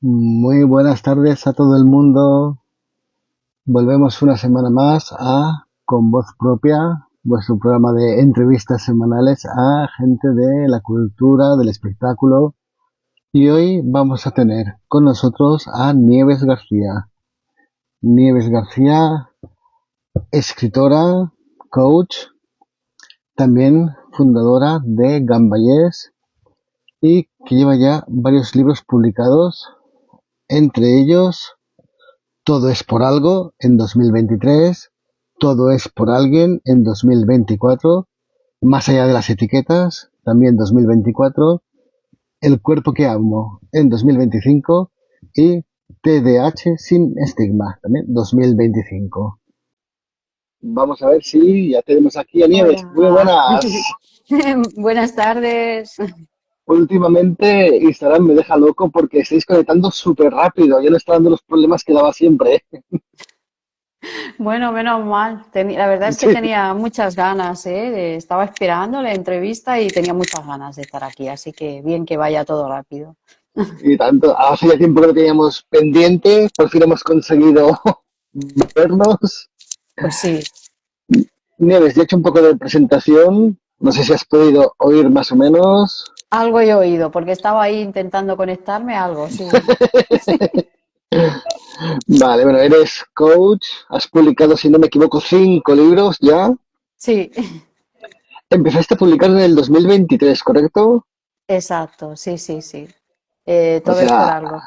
Muy buenas tardes a todo el mundo. Volvemos una semana más a Con Voz Propia, vuestro programa de entrevistas semanales a gente de la cultura, del espectáculo. Y hoy vamos a tener con nosotros a Nieves García. Nieves García, escritora, coach, también fundadora de Gambayés y que lleva ya varios libros publicados, entre ellos Todo es por algo en 2023, Todo es por alguien en 2024, Más allá de las etiquetas también 2024, El cuerpo que amo en 2025 y TDAH sin estigma también 2025. Vamos a ver si ya tenemos aquí a Nieves. Muy Hola, buenas. buenas tardes. Últimamente Instagram me deja loco porque estáis conectando súper rápido. Ya no está dando los problemas que daba siempre. Bueno, menos mal. La verdad es que Sí. tenía muchas ganas, ¿eh? Estaba esperando la entrevista y tenía muchas ganas de estar aquí, así que bien que vaya todo rápido. Y tanto, hace ya tiempo que lo teníamos pendiente, por fin hemos conseguido vernos. Pues sí, Nieves, ya he hecho un poco de presentación, no sé si has podido oír más o menos. algo he oído, porque estaba ahí intentando conectarme, algo, sí. Vale, bueno, eres coach, has publicado, si no me equivoco, 5 libros ya. Sí, Empezaste a publicar en el 2023, ¿correcto? exacto, sí, sí, sí. O Todo es por sea, algo.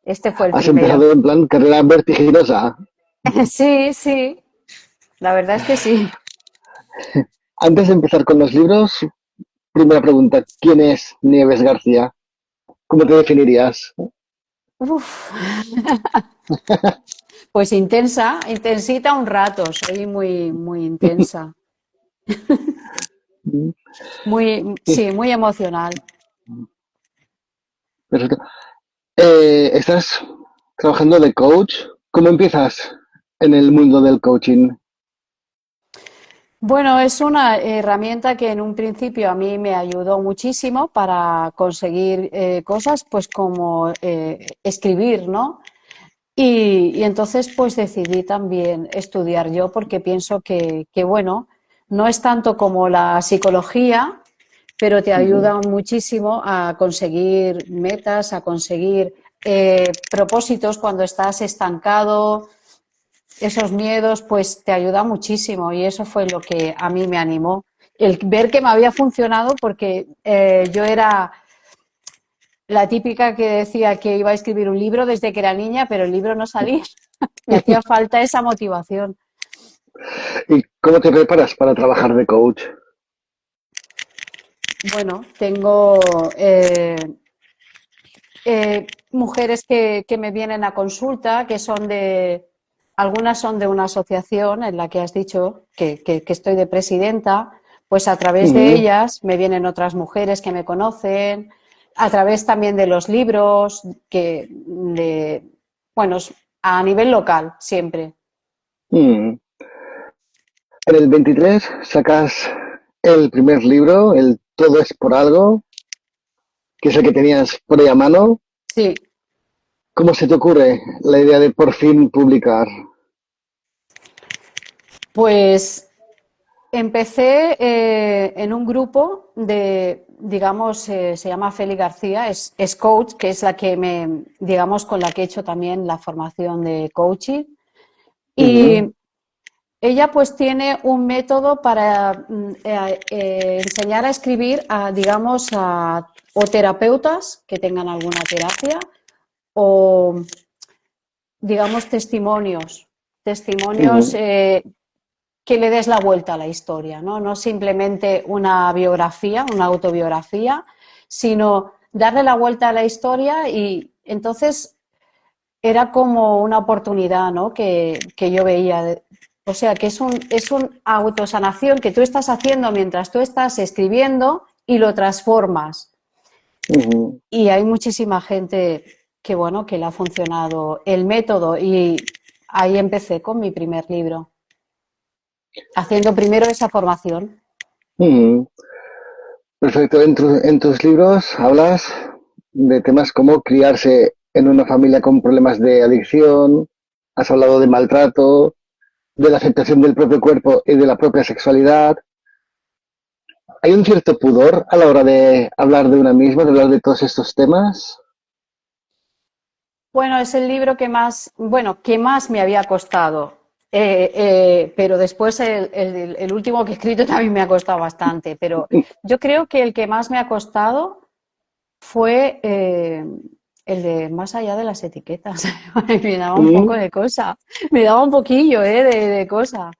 Este fue el has primero. empezado en plan carrera vertiginosa. Sí, sí, la verdad es que sí. Antes de empezar con los libros, primera pregunta, ¿quién es Nieves García? ¿Cómo te definirías? Uf. Pues intensa, intensita un rato, soy muy, muy intensa, sí, muy emocional. Perfecto. ¿Estás trabajando de coach? ¿Cómo empiezas en el mundo del coaching? Bueno, es una herramienta que en un principio a mí me ayudó muchísimo para conseguir cosas, pues como escribir, ¿no? Y entonces pues decidí también estudiar yo porque pienso que, bueno, no es tanto como la psicología, pero te Ujú. ayuda muchísimo a conseguir metas, a conseguir propósitos cuando estás estancado, esos miedos, pues te ayuda muchísimo y eso fue lo que a mí me animó. El ver que me había funcionado porque yo era la típica que decía que iba a escribir un libro desde que era niña, pero el libro no salía. Me hacía falta esa motivación. ¿Y cómo te preparas para trabajar de coach? Bueno, tengo mujeres que me vienen a consulta, que son algunas son de una asociación en la que has dicho que estoy de presidenta, pues a través de Ujú, ellas me vienen otras mujeres que me conocen, a través también de los libros, bueno, a nivel local siempre. ujú. En el 23 sacas el primer libro, el Todo es por algo, que es el que tenías por ahí a mano. Sí, ¿Cómo se te ocurre la idea de por fin publicar? pues empecé en un grupo digamos, se llama Feli García, es coach, que es la que digamos, con la que he hecho también la formación de coaching. Ujú, Y ella pues tiene un método para enseñar a escribir digamos, o terapeutas que tengan alguna terapia o, digamos, testimonios ujú, que le des la vuelta a la historia, ¿no? No simplemente una biografía, una autobiografía, sino darle la vuelta a la historia y entonces era como una oportunidad, ¿no? Que yo veía. O sea, que es un autosanación que tú estás haciendo mientras tú estás escribiendo y lo transformas. ujú. Y hay muchísima gente que, bueno, que le ha funcionado el método y ahí empecé con mi primer libro, haciendo primero esa formación. Ujú. Perfecto. En tus libros hablas de temas como criarse en una familia con problemas de adicción, has hablado de maltrato, de la aceptación del propio cuerpo y de la propia sexualidad. ¿Hay un cierto pudor a la hora de hablar de una misma, de hablar de todos estos temas? Bueno, es el libro que más, bueno, que más me había costado. Pero después el último que he escrito también me ha costado bastante. Pero yo creo que el que más me ha costado fue el de más allá de las etiquetas. Me daba un poco Mm, de cosa, me daba un poquillo de cosa,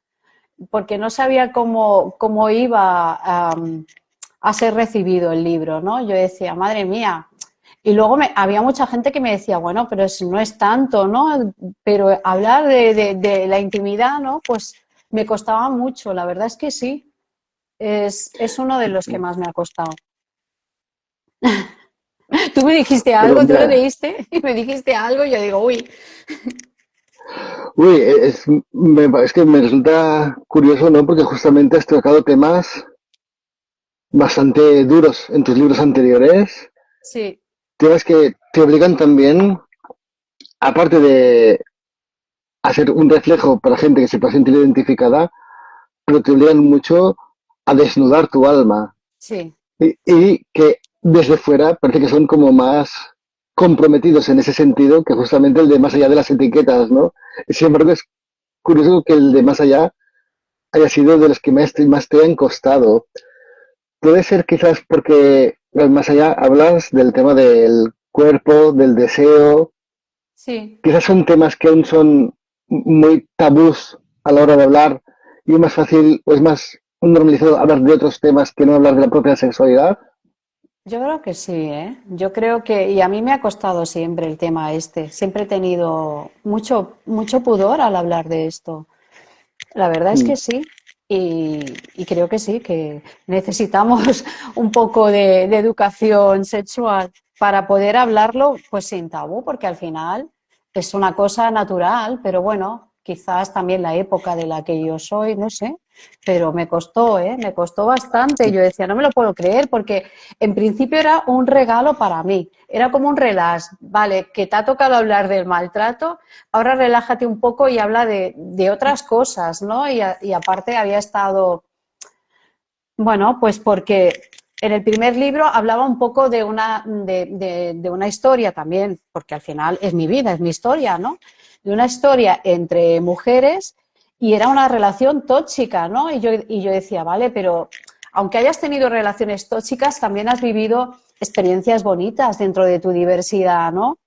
porque no sabía cómo iba a ser recibido el libro, ¿no? Yo decía, madre mía. Y luego había mucha gente que me decía, bueno, pero no es tanto, ¿no? Pero hablar de la intimidad, ¿no? Pues me costaba mucho, la verdad es que sí, es uno de los que más me ha costado. Tú me dijiste pero algo, tú lo mira, leíste y me dijiste algo y yo digo, uy, uy, es que me resulta curioso, ¿no? Porque justamente has tocado temas bastante duros en tus libros anteriores, sí, temas que te obligan también, aparte de hacer un reflejo para gente que se pueda sentir identificada, pero te obligan mucho a desnudar tu alma. sí, Y que desde fuera parece que son como más comprometidos en ese sentido que justamente el de más allá de las etiquetas, ¿no? Y sin embargo, es curioso que el de más allá haya sido de los que más te han costado. Puede ser quizás porque más allá hablas del tema del cuerpo, del deseo, sí. quizás son temas que aún son muy tabús a la hora de hablar y es más fácil o es más normalizado hablar de otros temas que no hablar de la propia sexualidad. Yo creo que sí, ¿eh? Yo creo que, y a mí me ha costado siempre el tema este, siempre he tenido mucho pudor al hablar de esto. La verdad es que Mm. sí, y creo que sí, que necesitamos un poco de educación sexual para poder hablarlo pues sin tabú, porque al final es una cosa natural, pero bueno, quizás también la época de la que yo soy, no sé, pero me costó, ¿eh? Me costó bastante. Yo decía, no me lo puedo creer, porque en principio era un regalo para mí, era como un relax, vale, que te ha tocado hablar del maltrato, ahora relájate un poco y habla de otras cosas, ¿no? Y aparte había estado, bueno, pues porque en el primer libro hablaba un poco de una historia también, porque al final es mi vida, es mi historia, ¿no? De una historia entre mujeres y era una relación tóxica, ¿no? Y yo decía, vale, pero aunque hayas tenido relaciones tóxicas, también has vivido experiencias bonitas dentro de tu diversidad, ¿no?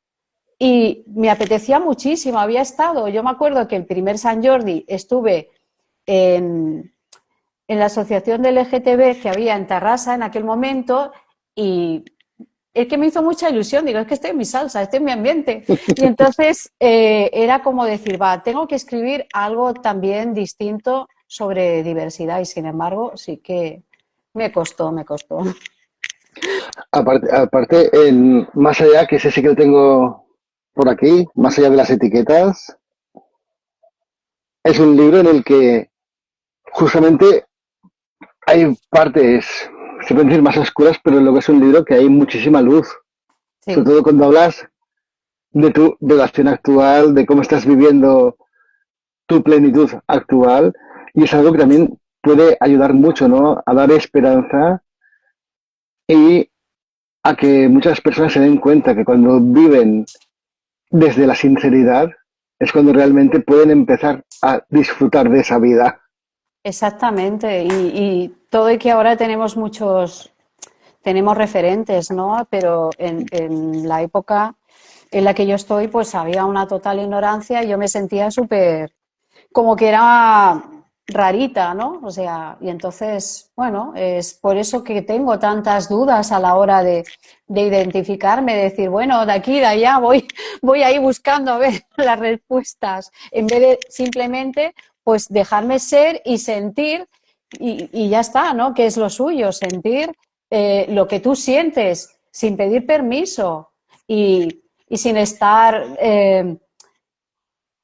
Y me apetecía muchísimo, había estado, yo me acuerdo que el primer San Jordi estuve en, en la asociación del LGTB que había en Tarrasa en aquel momento y es que me hizo mucha ilusión, digo, es que estoy en mi salsa, estoy en mi ambiente. Y entonces era como decir, va, tengo que escribir algo también distinto sobre diversidad y sin embargo sí que me costó, me costó. Más allá, que ese sí que lo tengo por aquí, más allá de las etiquetas, es un libro en el que justamente hay partes, se pueden decir más oscuras, pero en lo que es un libro que hay muchísima luz, sobre Sí, todo cuando hablas de tu relación actual, de cómo estás viviendo tu plenitud actual, y es algo que también puede ayudar mucho, ¿no? A dar esperanza y a que muchas personas se den cuenta que cuando viven desde la sinceridad es cuando realmente pueden empezar a disfrutar de esa vida. exactamente. Y todo y que ahora tenemos referentes, ¿no? Pero en la época en la que yo estoy, pues había una total ignorancia y yo me sentía súper, como que era rarita, ¿no? O sea, y entonces, bueno, es por eso que tengo tantas dudas a la hora de identificarme, de decir, bueno, de aquí, de allá, voy ahí buscando a ver las respuestas, en vez de simplemente, pues, dejarme ser y sentir y ya está, ¿no? Que es lo suyo, sentir lo que tú sientes sin pedir permiso y sin estar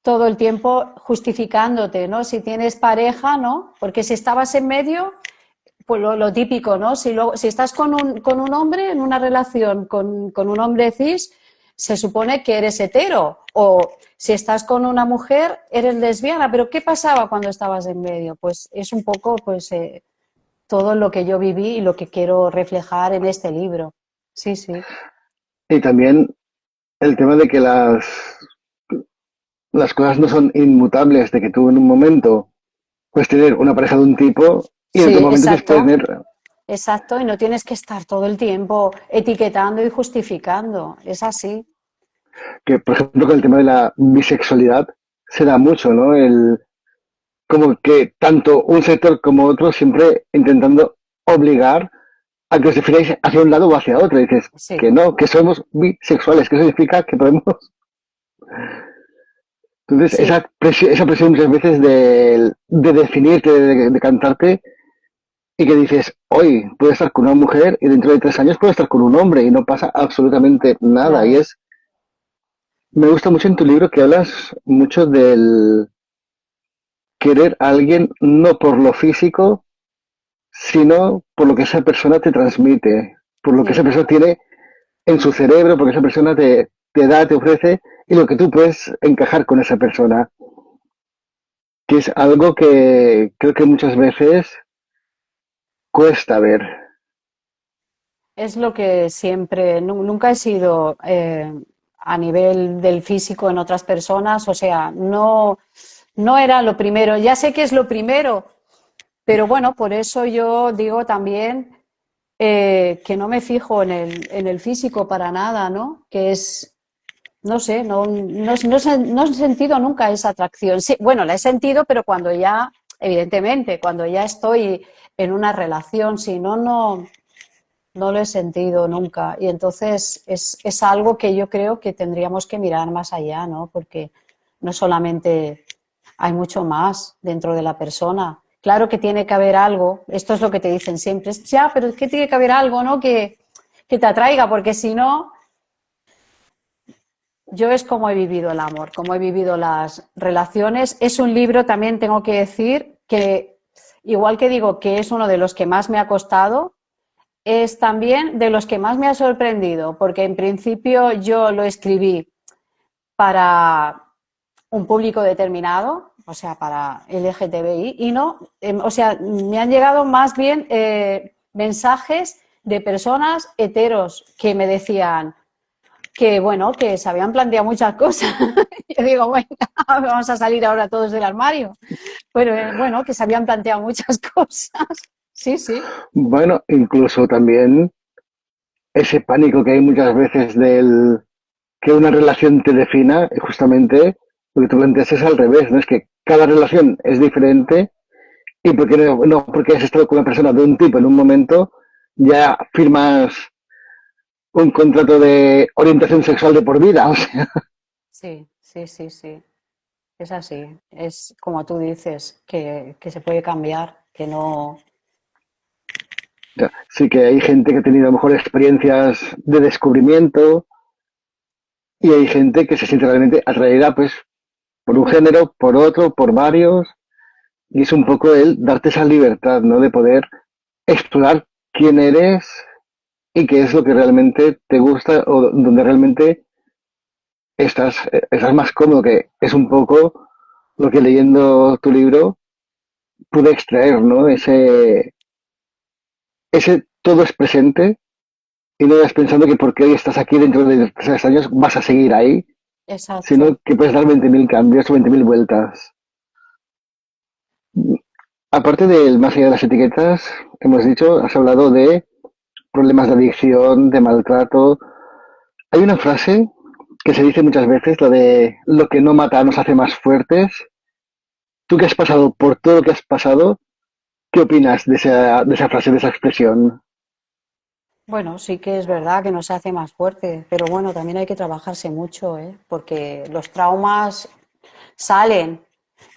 todo el tiempo justificándote, ¿no? Si tienes pareja, ¿no? Porque si estabas en medio, pues lo típico, ¿no? Si estás con un hombre en una relación con un hombre cis, se supone que eres hetero, o si estás con una mujer, eres lesbiana, pero ¿qué pasaba cuando estabas en medio? Pues es un poco pues, todo lo que yo viví y lo que quiero reflejar en este libro. Sí, sí, Y también el tema de que las cosas no son inmutables, de que tú en un momento puedes tener una pareja de un tipo y en sí, otro momento tienes puedes exacto, tener exacto, y no tienes que estar todo el tiempo etiquetando y justificando, es así. que, por ejemplo, con el tema de la bisexualidad se da mucho, ¿no? Como que tanto un sector como otro siempre intentando obligar a que os defináis hacia un lado o hacia otro. Y dices que Sí, no, que somos bisexuales, que eso significa que podemos. Entonces, sí. esa presión muchas veces de definirte, de cantarte, y que dices, hoy puedo estar con una mujer y dentro de 3 años puedo estar con un hombre y no pasa absolutamente nada. Y Claro, es, me gusta mucho en tu libro que hablas mucho del querer a alguien no por lo físico, sino por lo que esa persona te transmite, por lo que esa sí. persona tiene en su cerebro, porque esa persona te da, te ofrece, y lo que tú puedes encajar con esa persona, que es algo que creo que muchas veces cuesta ver. Es lo que siempre, nunca he sido a nivel del físico en otras personas, o sea, no, no era lo primero. Ya sé que es lo primero, pero bueno, por eso yo digo también que no me fijo en el físico para nada, ¿no? Que es, no sé, no he sentido nunca esa atracción. Sí, bueno, la he sentido, pero cuando ya, evidentemente, cuando ya estoy en una relación, si no, no. No lo he sentido nunca. Y entonces es algo que yo creo que tendríamos que mirar más allá, ¿no? Porque no solamente hay mucho más dentro de la persona. Claro que tiene que haber algo, esto es lo que te dicen siempre, es, ya, pero es que tiene que haber algo, ¿no? Que te atraiga, porque si no, yo es como he vivido el amor, como he vivido las relaciones. Es un libro, también tengo que decir, que igual que digo que es uno de los que más me ha costado, es también de los que más me ha sorprendido, porque en principio yo lo escribí para un público determinado, o sea, para LGTBI, y no, o sea, me han llegado más bien mensajes de personas heteros que me decían que, bueno, que se habían planteado muchas cosas. Yo digo, bueno, vamos a salir ahora todos del armario. Pero bueno, que se habían planteado muchas cosas. Sí, sí, Bueno, incluso también ese pánico que hay muchas veces del que una relación te defina, y justamente lo que tú planteas es al revés, ¿no? Es que cada relación es diferente y porque no porque has estado con una persona de un tipo en un momento, ya firmas un contrato de orientación sexual de por vida. O sea, sí, sí, sí, sí. Es así, es como tú dices, que se puede cambiar, que no. sí que hay gente que ha tenido mejores experiencias de descubrimiento y hay gente que se siente realmente atraída pues por un género, por otro, por varios, y es un poco el darte esa libertad, ¿no? De poder explorar quién eres y qué es lo que realmente te gusta o donde realmente estás más cómodo, que es un poco lo que leyendo tu libro pude extraer, ¿no? Ese todo es presente y no vas pensando que porque hoy estás aquí dentro de 3 años vas a seguir ahí, sino Exacto. que puedes dar 20.000 cambios o 20.000 vueltas. Aparte del más allá de las etiquetas, hemos dicho, has hablado de problemas de adicción, de maltrato. Hay una frase que se dice muchas veces, lo de lo que no mata nos hace más fuertes. Tú que has pasado por todo lo que has pasado, ¿qué opinas de esa frase, de esa expresión? Bueno, sí que es verdad que nos hace más fuerte, pero bueno, también hay que trabajarse mucho, ¿eh? Porque los traumas salen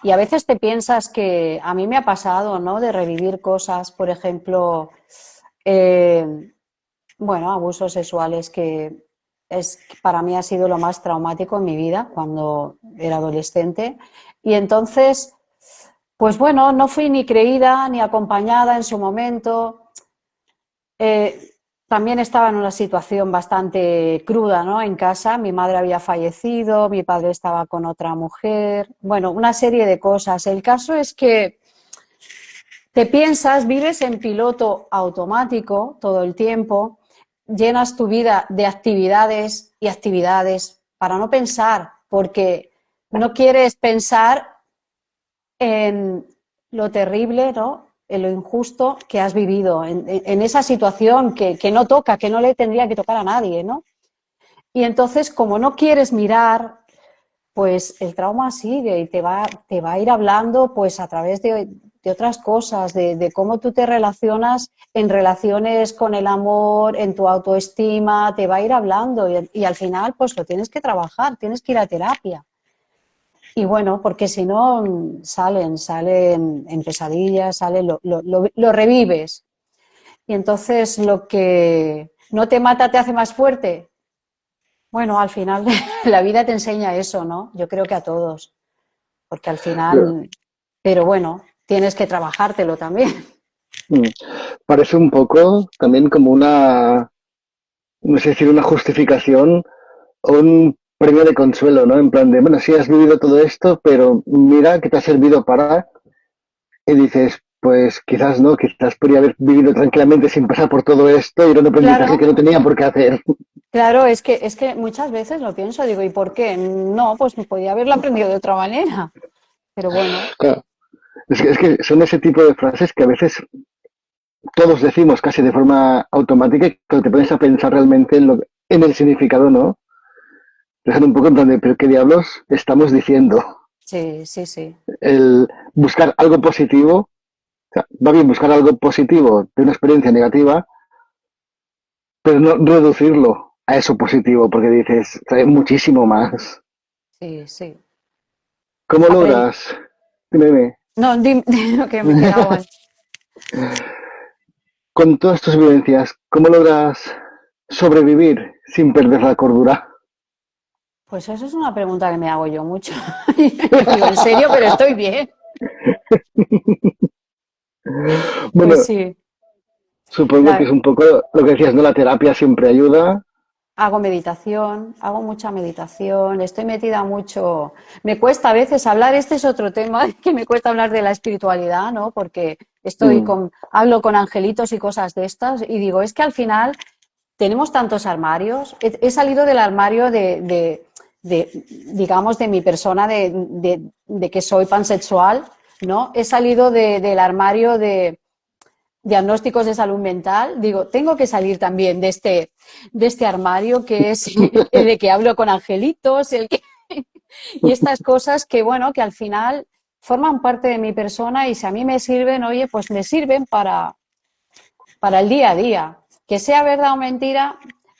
y a veces te piensas que a mí me ha pasado, ¿no? De revivir cosas, por ejemplo, eh, bueno, abusos sexuales que para mí ha sido lo más traumático en mi vida cuando era adolescente. Y entonces, pues bueno, no fui ni creída ni acompañada en su momento. también estaba en una situación bastante cruda, ¿no? En casa, mi madre había fallecido, mi padre estaba con otra mujer, bueno, una serie de cosas. El caso es que te piensas, vives en piloto automático todo el tiempo, llenas tu vida de actividades y actividades para no pensar, porque no quieres pensar en lo terrible, ¿no? En lo injusto que has vivido, en esa situación que no toca, que no le tendría que tocar a nadie, ¿no? Y entonces, como no quieres mirar, pues el trauma sigue y te va a ir hablando pues a través de otras cosas, de cómo tú te relacionas en relaciones con el amor, en tu autoestima, te va a ir hablando y al final pues lo tienes que trabajar, tienes que ir a terapia. Y bueno, porque si no salen en pesadillas, lo revives. Y entonces lo que no te mata te hace más fuerte. Bueno, al final la vida te enseña eso, ¿no? Yo creo que a todos, porque al Pero, final, pero bueno, tienes que trabajártelo también. mm, parece un poco también como una, no sé decir, una justificación o un premio de consuelo, ¿no? En plan de, bueno, sí has vivido todo esto, pero mira que te ha servido para... Y dices, pues quizás no, quizás podría haber vivido tranquilamente sin pasar por todo esto y era un aprendizaje Claro, que no tenía por qué hacer. claro, es que muchas veces lo pienso, digo, ¿y por qué? No, pues podía haberlo aprendido de otra manera. Pero bueno, Claro, es que son ese tipo de frases que a veces todos decimos casi de forma automática y cuando te pones a pensar realmente en el significado, ¿no? Dejan un poco en plan de, pero ¿qué diablos estamos diciendo? sí, sí, sí. El buscar algo positivo, o sea, va bien buscar algo positivo de una experiencia negativa, pero no reducirlo a eso positivo, porque dices, trae muchísimo más. Sí, sí. ¿Cómo Aprende. logras? Dime, No, dime que me he quedado ahí. con todas tus vivencias, ¿cómo logras sobrevivir sin perder la cordura? Pues eso es una pregunta que me hago yo mucho. Digo, en serio, pero estoy bien. Pues Bueno, sí. supongo que La- es un poco lo que decías, ¿no? La terapia siempre ayuda. Hago meditación, hago mucha meditación, estoy metida mucho. Me cuesta a veces hablar, este es otro tema que me cuesta hablar de la espiritualidad, ¿no? Porque Mm, hablo con angelitos y cosas de estas y digo, es que al final tenemos tantos armarios. He salido del armario digamos, de mi persona de que soy pansexual, ¿no? He salido del armario de diagnósticos de salud mental, digo, tengo que salir también de este armario que es el de que hablo con angelitos, y estas cosas que, bueno, que al final forman parte de mi persona y si a mí me sirven, oye, pues me sirven para el día a día. Que sea verdad o mentira,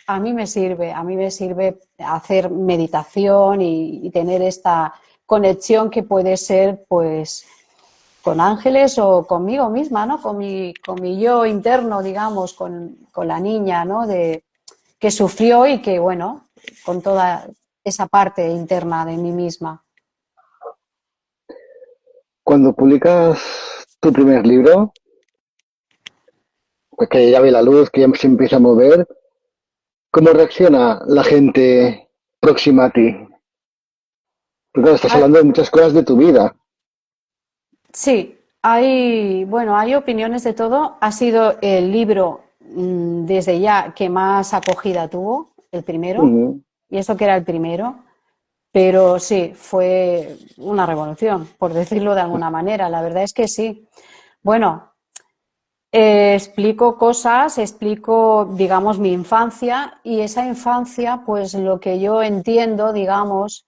a mí me sirve hacer meditación y tener esta conexión que puede ser, pues, con ángeles o conmigo misma, ¿no? Con mi yo interno, digamos, con la niña, ¿no? Que sufrió y que, bueno, con toda esa parte interna de mí misma. Cuando publicas tu primer libro, pues que ya ve la luz, que ya se empieza a mover, ¿cómo reacciona la gente próxima a ti? Porque claro, estás Ah, hablando de muchas cosas de tu vida. sí, bueno, hay opiniones de todo. Ha sido el libro desde ya que más acogida tuvo, el primero, Ujú. y eso que era el primero. Pero sí, fue una revolución, por decirlo de alguna manera. La verdad es que sí. Bueno, explico cosas, explico, digamos, mi infancia y esa infancia, pues lo que yo entiendo, digamos,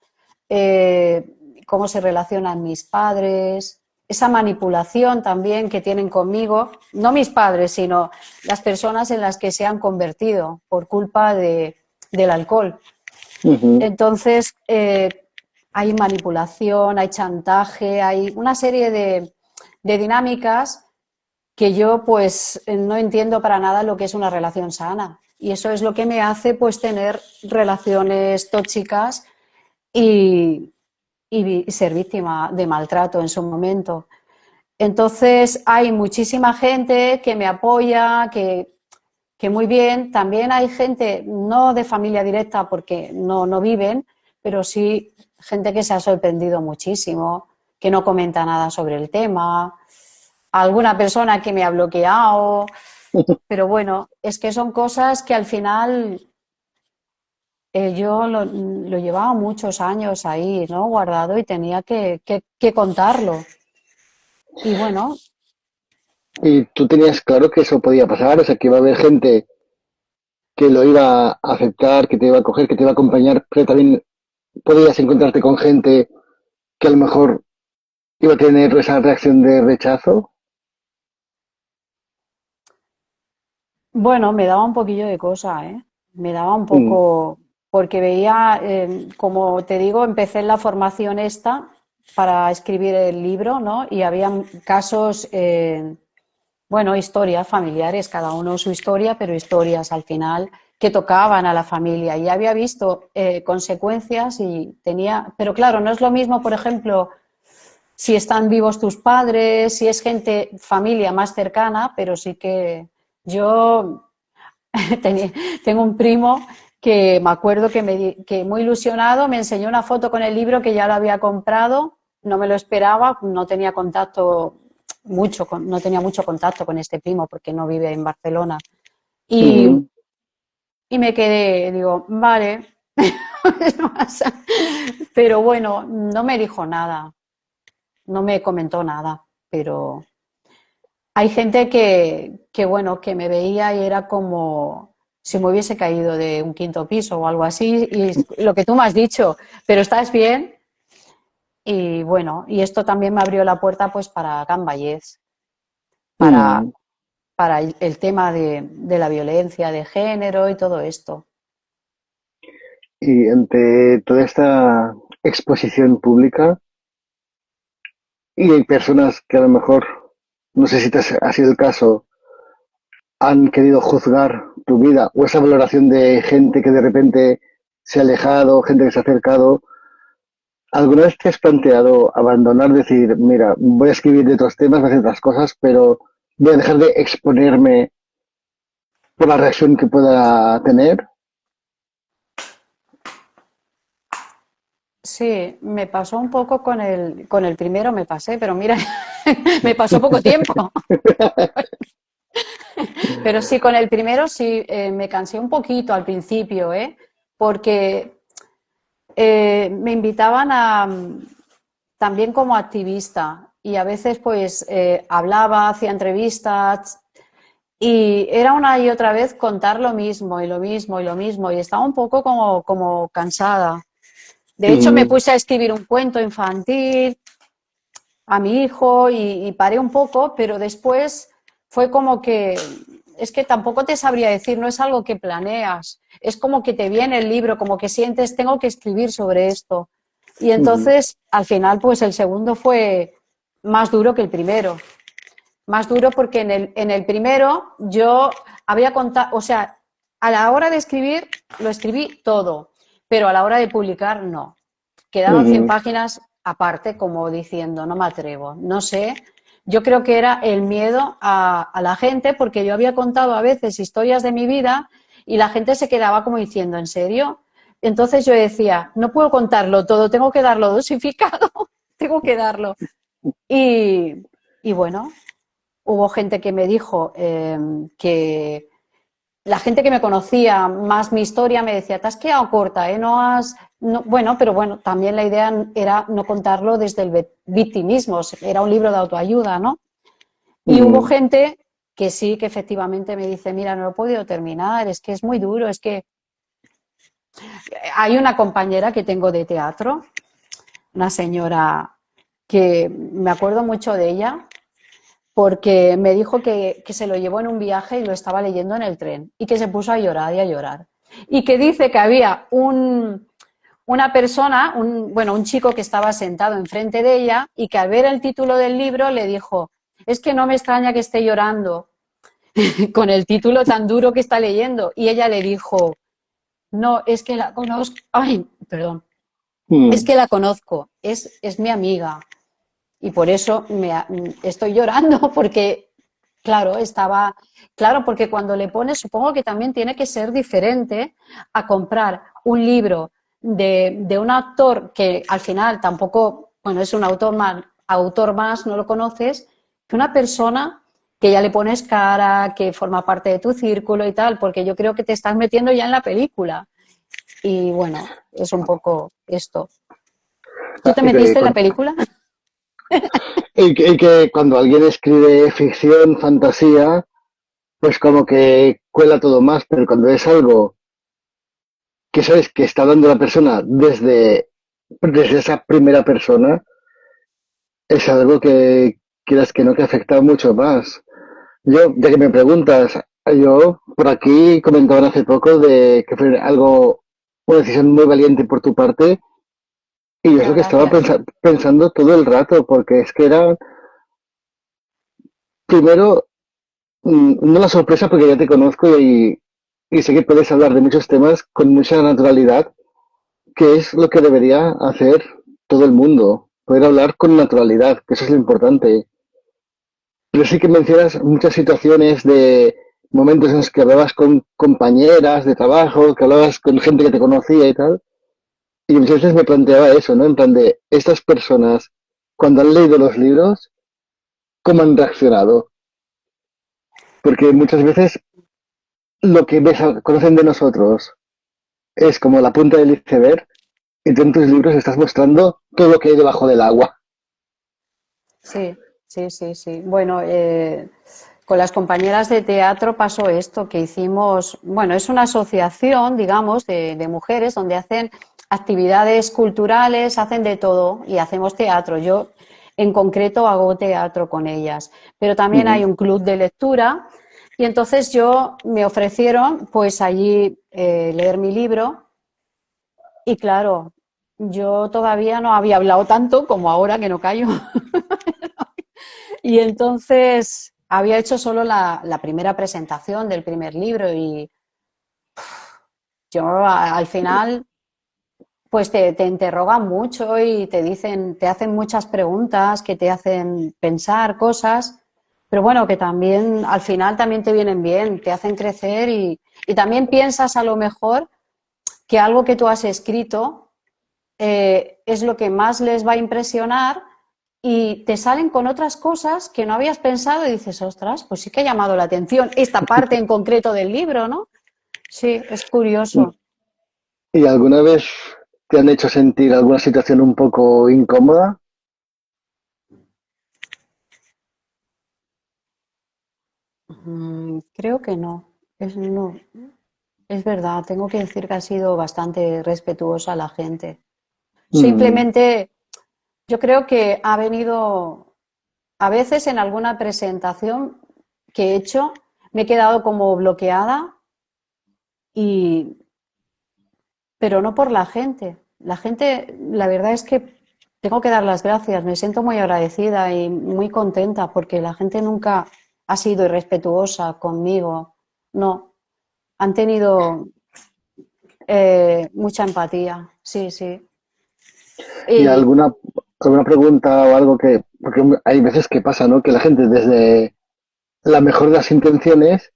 eh, cómo se relacionan mis padres, esa manipulación también que tienen conmigo, no mis padres, sino las personas en las que se han convertido por culpa del alcohol. Ujú. Entonces, hay manipulación, hay chantaje, hay una serie de dinámicas que yo pues no entiendo para nada lo que es una relación sana. Y eso es lo que me hace pues tener relaciones tóxicas y, y ser víctima de maltrato en su momento. Entonces hay muchísima gente que me apoya, que muy bien. También hay gente, no de familia directa porque no viven, pero sí gente que se ha sorprendido muchísimo, que no comenta nada sobre el tema, alguna persona que me ha bloqueado, pero bueno, es que son cosas que al final yo lo llevaba muchos años ahí, ¿no? Guardado y tenía que contarlo. Y bueno, Y tú tenías claro que eso podía pasar, o sea, que iba a haber gente que lo iba a aceptar, que te iba a coger, que te iba a acompañar, pero también podías encontrarte con gente que a lo mejor iba a tener esa reacción de rechazo. bueno, me daba un poquillo de cosa, ¿eh? Me daba un Mm, poco, porque veía, como te digo, empecé en la formación esta para escribir el libro, ¿no? Y había casos, bueno, historias familiares, cada uno su historia, pero historias al final que tocaban a la familia. Y había visto consecuencias y tenía, pero claro, no es lo mismo, por ejemplo, si están vivos tus padres, si es gente, familia más cercana, pero sí que yo tengo un primo que me acuerdo que muy ilusionado me enseñó una foto con el libro que ya lo había comprado, no me lo esperaba, no tenía contacto no tenía mucho contacto con este primo porque no vive en Barcelona. Y, mm. y me quedé, digo, vale, pero bueno, no me dijo nada, no me comentó nada, pero hay gente bueno, que me veía y era como si me hubiese caído de un quinto piso o algo así, y lo que tú me has dicho, pero estás bien, y bueno, y esto también me abrió la puerta pues para Cambayés, para, Mm. para el tema de la violencia de género y todo esto. Y ante toda esta exposición pública, y hay personas que a lo mejor, no sé si ha sido el caso, han querido juzgar tu vida o esa valoración de gente que de repente se ha alejado, gente que se ha acercado. ¿Alguna vez te has planteado abandonar, decir, mira, voy a escribir de otros temas, voy a hacer otras cosas, pero voy a dejar de exponerme por la reacción que pueda tener? Sí, me pasó un poco con el primero, me pasé, pero mira, me pasó poco tiempo. Pero sí, con el primero sí, me cansé un poquito al principio, ¿eh? Porque me invitaban también como activista y a veces pues hablaba, hacía entrevistas y era una y otra vez contar lo mismo y lo mismo y lo mismo y estaba un poco como cansada. De hecho, me Mm, puse a escribir un cuento infantil a mi hijo y paré un poco, pero después fue como que, es que tampoco te sabría decir, no es algo que planeas, es como que te viene el libro, como que sientes, tengo que escribir sobre esto. Y mm, entonces, al final, pues el segundo fue más duro que el primero. Más duro porque en el primero yo había contado, o sea, a la hora de escribir lo escribí todo, pero a la hora de publicar no. Quedaron 100 mm, páginas aparte, como diciendo, no me atrevo, no sé. Yo creo que era el miedo a la gente, porque yo había contado a veces historias de mi vida y la gente se quedaba como diciendo, ¿en serio? Entonces yo decía, no puedo contarlo todo, tengo que darlo dosificado, tengo que darlo. Y, y bueno, hubo gente que me dijo que la gente que me conocía más mi historia me decía, te has quedado corta, ¿eh? No has... No, bueno, pero bueno, también la idea era no contarlo desde el victimismo, era un libro de autoayuda, ¿no? Y hubo mm, gente que sí, que efectivamente me dice, mira, no lo he podido terminar, es que es muy duro, es que hay una compañera que tengo de teatro, una señora que me acuerdo mucho de ella, porque me dijo que se lo llevó en un viaje y lo estaba leyendo en el tren y que se puso a llorar y a llorar. Y que dice que había una persona, bueno, un chico que estaba sentado enfrente de ella y que al ver el título del libro le dijo, es que no me extraña que esté llorando con el título tan duro que está leyendo. Y ella le dijo, no, es que la conozco, ay, perdón, es mm. que la conozco, es mi amiga. Y por eso estoy llorando, porque Claro, estaba, claro, porque cuando le pones, supongo que también tiene que ser diferente a comprar un libro de un autor que al final tampoco, bueno, es un autor más, no lo conoces, que una persona que ya le pones cara, que forma parte de tu círculo y tal, porque yo creo que te estás metiendo ya en la película. Y bueno, es un poco esto. ¿Tú Ah, te metiste en la película? y que cuando alguien escribe ficción, fantasía, pues como que cuela todo más, pero cuando es algo que sabes que está dando la persona desde esa primera persona, es algo que quieras que no te afecta mucho más. Yo, ya que me preguntas, yo por aquí comentaban hace poco de que fue algo, una decisión muy valiente por tu parte, y es Oh, lo que estaba gracias. pensando todo el rato, porque es que era, primero, no la sorpresa porque ya te conozco y sé que puedes hablar de muchos temas con mucha naturalidad, que es lo que debería hacer todo el mundo, poder hablar con naturalidad, que eso es lo importante. Pero sí que mencionas muchas situaciones de momentos en los que hablabas con compañeras de trabajo, que hablabas con gente que te conocía y tal. Y muchas veces me planteaba eso, ¿no? En plan de, estas personas, cuando han leído los libros, ¿cómo han reaccionado? Porque muchas veces lo que conocen de nosotros es como la punta del iceberg y tú en tus libros estás mostrando todo lo que hay debajo del agua. Sí, sí, sí, sí. Bueno, con las compañeras de teatro pasó esto, que hicimos, bueno, es una asociación, digamos, de mujeres donde hacen actividades culturales, hacen de todo y hacemos teatro. Yo, en concreto, hago teatro con ellas, pero también Mm. hay un club de lectura y entonces yo me ofrecieron, pues allí leer mi libro y claro, yo todavía no había hablado tanto como ahora que no callo. Y entonces había hecho solo la primera presentación del primer libro y yo al final pues te interrogan mucho y te dicen, te hacen muchas preguntas que te hacen pensar cosas, pero bueno, que también al final también te vienen bien, te hacen crecer y también piensas a lo mejor que algo que tú has escrito es lo que más les va a impresionar y te salen con otras cosas que no habías pensado y dices, ostras, pues sí que ha llamado la atención esta parte en concreto del libro, ¿no? Sí, es curioso. ¿Y alguna vez te han hecho sentir alguna situación un poco incómoda? Creo que no. No. Es verdad, tengo que decir que ha sido bastante respetuosa la gente. Mm, Simplemente yo creo que ha venido, a veces en alguna presentación que he hecho, me he quedado como bloqueada y pero no por la gente. La gente, la verdad es que tengo que dar las gracias, me siento muy agradecida y muy contenta porque la gente nunca ha sido irrespetuosa conmigo, no, han tenido mucha empatía, sí, sí. ¿Y Y alguna pregunta o algo que, porque hay veces que pasa, ¿no? Que la gente desde la mejor de las intenciones,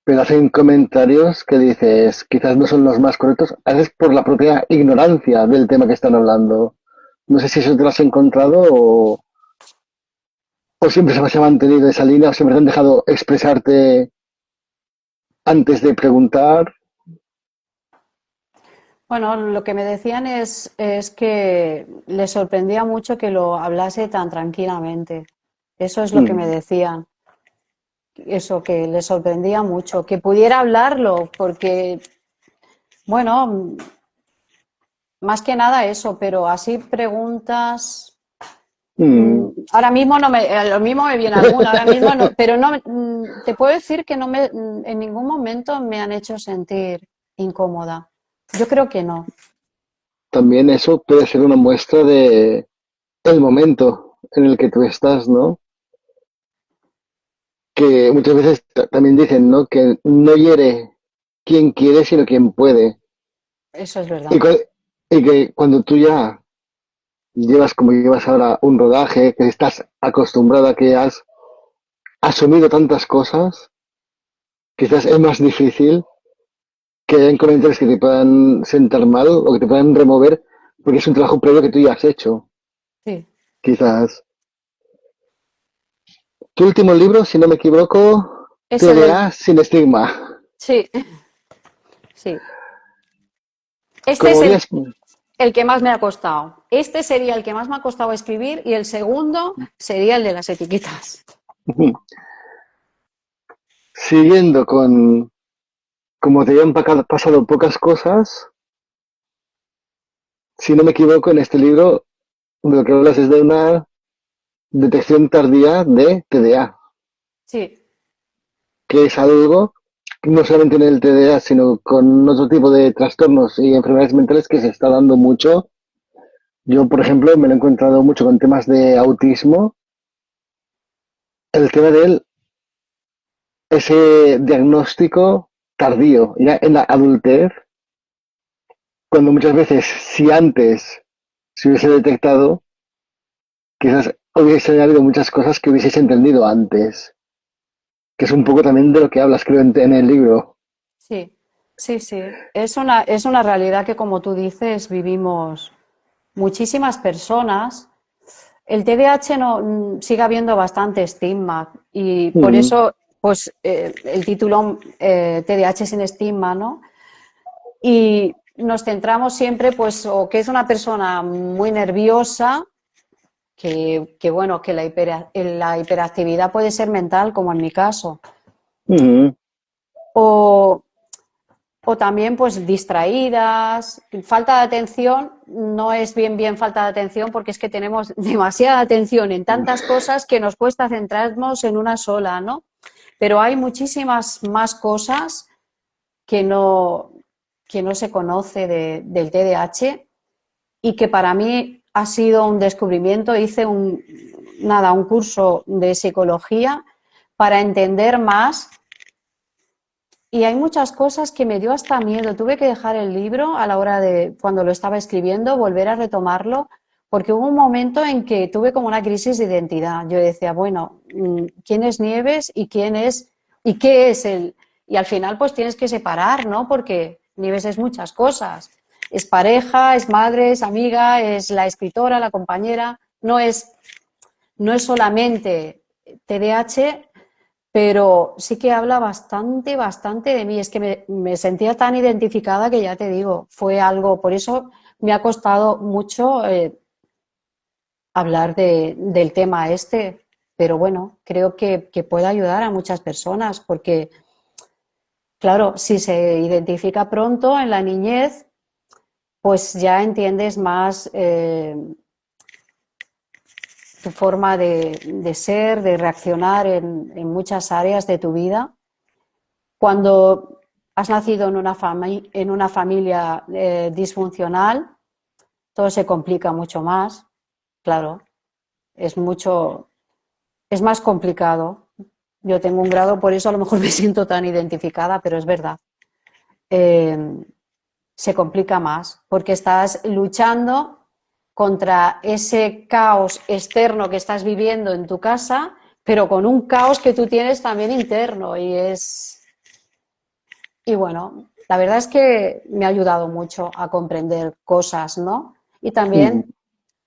pero hacen comentarios que dices, quizás no son los más correctos, a veces por la propia ignorancia del tema que están hablando. No sé si eso te lo has encontrado o siempre se ha mantenido esa línea o siempre te han dejado expresarte antes de preguntar. bueno, lo que me decían es que les sorprendía mucho que lo hablase tan tranquilamente. Eso es lo que me Mm, decían. Eso que les sorprendía mucho, que pudiera hablarlo, porque, bueno, más que nada eso, pero así preguntas. mm. Ahora mismo no me, lo mismo me viene alguna, ahora mismo no, pero no, te puedo decir que no me, en ningún momento me han hecho sentir incómoda. Yo creo que no. También eso puede ser una muestra de el momento en el que tú estás, ¿no? Que muchas veces también dicen, ¿no? Que no hiere quien quiere, sino quien puede. Eso es Y, verdad. y que cuando tú ya llevas como llevas ahora un rodaje, que estás acostumbrada, que has asumido tantas cosas, quizás es más difícil que hayan comentarios que te puedan sentar mal o que te puedan remover porque es un trabajo previo que tú ya has hecho. Sí, Quizás. Tu último libro, si no me equivoco, es el del... TDA sin estigma. Sí, sí. Este Como es habías... el que más me ha costado. Este sería el que más me ha costado escribir y el segundo sería el de las etiquetas. Siguiendo con... Como te habían pasado pocas cosas, si no me equivoco, en este libro de lo que hablas es de una detección tardía de TDA, Sí, que es algo no solamente en el TDA, sino con otro tipo de trastornos y enfermedades mentales que se está dando mucho. Yo, por ejemplo, me lo he encontrado mucho con temas de autismo, el tema de ese diagnóstico tardío, ya en la adultez, cuando muchas veces, si antes se hubiese detectado, quizás hubiese habido muchas cosas que hubieses entendido antes, que es un poco también de lo que hablas, creo, en el libro. sí, sí, sí. Es una realidad que, como tú dices, vivimos muchísimas personas. El TDAH no, sigue habiendo bastante estigma y por Mm, eso, pues, el título TDAH sin estigma, ¿no? Y nos centramos siempre, pues, o que es una persona muy nerviosa, bueno, que la hiperactividad puede ser mental, como en mi caso, mm, o, o también, pues, distraídas, falta de atención, no es bien falta de atención porque es que tenemos demasiada atención en tantas cosas que nos cuesta centrarnos en una sola, ¿no? Pero hay muchísimas más cosas que no, que no se conoce del TDAH y que para mí ha sido un descubrimiento. Hice un curso de psicología para entender más y hay muchas cosas que me dio hasta miedo. Tuve que dejar el libro a la hora de, cuando lo estaba escribiendo, volver a retomarlo, porque hubo un momento en que tuve como una crisis de identidad. Yo decía, bueno, ¿quién es Nieves y quién es, y qué es él? Y al final pues tienes que separar, ¿no? Porque Nieves es muchas cosas. Es pareja, es madre, es amiga, es la escritora, la compañera. No es solamente TDAH, pero sí que habla bastante de mí. Es que me sentía tan identificada que ya te digo, fue algo, por eso me ha costado mucho hablar del tema este, pero bueno, creo que puede ayudar a muchas personas porque, claro, si se identifica pronto en la niñez, pues ya entiendes más tu forma de ser, de reaccionar en muchas áreas de tu vida. Cuando has nacido en una familia disfuncional, todo se complica mucho más, claro, es mucho, es más complicado. Yo tengo un grado, por eso a lo mejor me siento tan identificada, pero es verdad. Eh, Se complica más porque estás luchando contra ese caos externo que estás viviendo en tu casa, pero con un caos que tú tienes también interno y bueno, la verdad es que me ha ayudado mucho a comprender cosas, ¿no? Y mm. también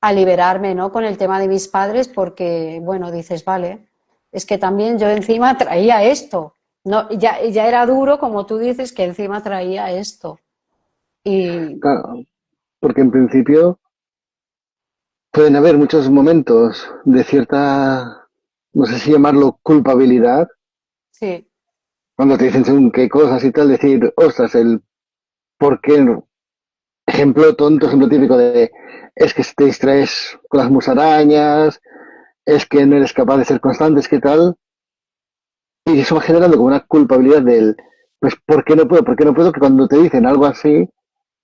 a liberarme, ¿no? Con el tema de mis padres, porque, bueno, dices, vale, es que también yo encima traía esto. No, ya era duro, como tú dices, que encima traía esto. Y Claro, porque en principio pueden haber muchos momentos de cierta, no sé si llamarlo culpabilidad, sí, cuando te dicen según qué cosas y tal, decir, ostras, el por qué no. Ejemplo tonto, ejemplo típico de, es que te distraes con las musarañas, es que no eres capaz de ser constante, es que tal, y eso va generando como una culpabilidad del, pues, ¿por qué no puedo? ¿Por qué no puedo? Que cuando te dicen algo así,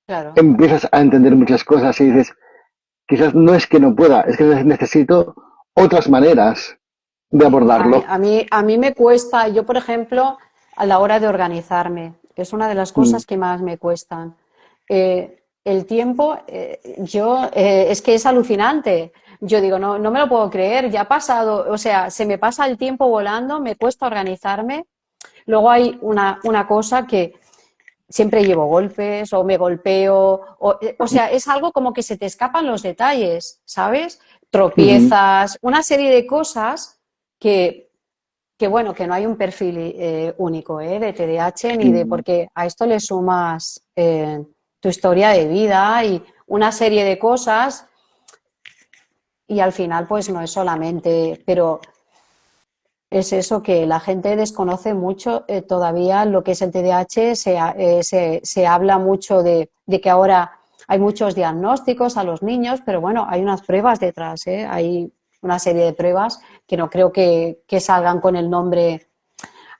claro. empiezas a entender muchas cosas y dices, quizás no es que no pueda, es que necesito otras maneras de Sí, abordarlo. a mí me cuesta, yo por ejemplo, a la hora de organizarme, que es una de las Mm, cosas que más me cuestan. el tiempo, es que es alucinante. Yo digo, no, no me lo puedo creer, ya ha pasado, o sea, se me pasa el tiempo volando, me cuesta organizarme. Luego hay una cosa que siempre llevo golpes o me golpeo, o sea, es algo como que se te escapan los detalles, ¿sabes? Ujú, Tropiezas, una serie de cosas que, que bueno, que no hay un perfil único de TDAH ni de, ujú. porque a esto le sumas tu historia de vida y una serie de cosas y al final pues no es solamente, pero es eso que la gente desconoce mucho todavía lo que es el TDAH, se habla mucho de que ahora hay muchos diagnósticos a los niños, pero bueno, hay unas pruebas detrás, hay una serie de pruebas que no creo que salgan con el nombre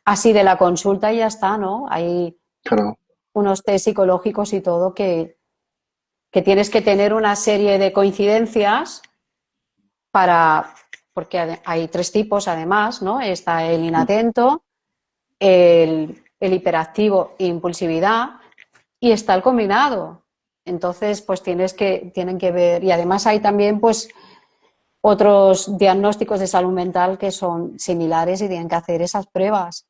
así de la consulta y ya está, ¿no? Hay Claro, unos test psicológicos y todo que tienes que tener una serie de coincidencias para, porque hay tres tipos además, ¿no? Está el inatento, el hiperactivo e impulsividad y está el combinado. Entonces, pues tienen que ver, y además hay también pues otros diagnósticos de salud mental que son similares y tienen que hacer esas pruebas.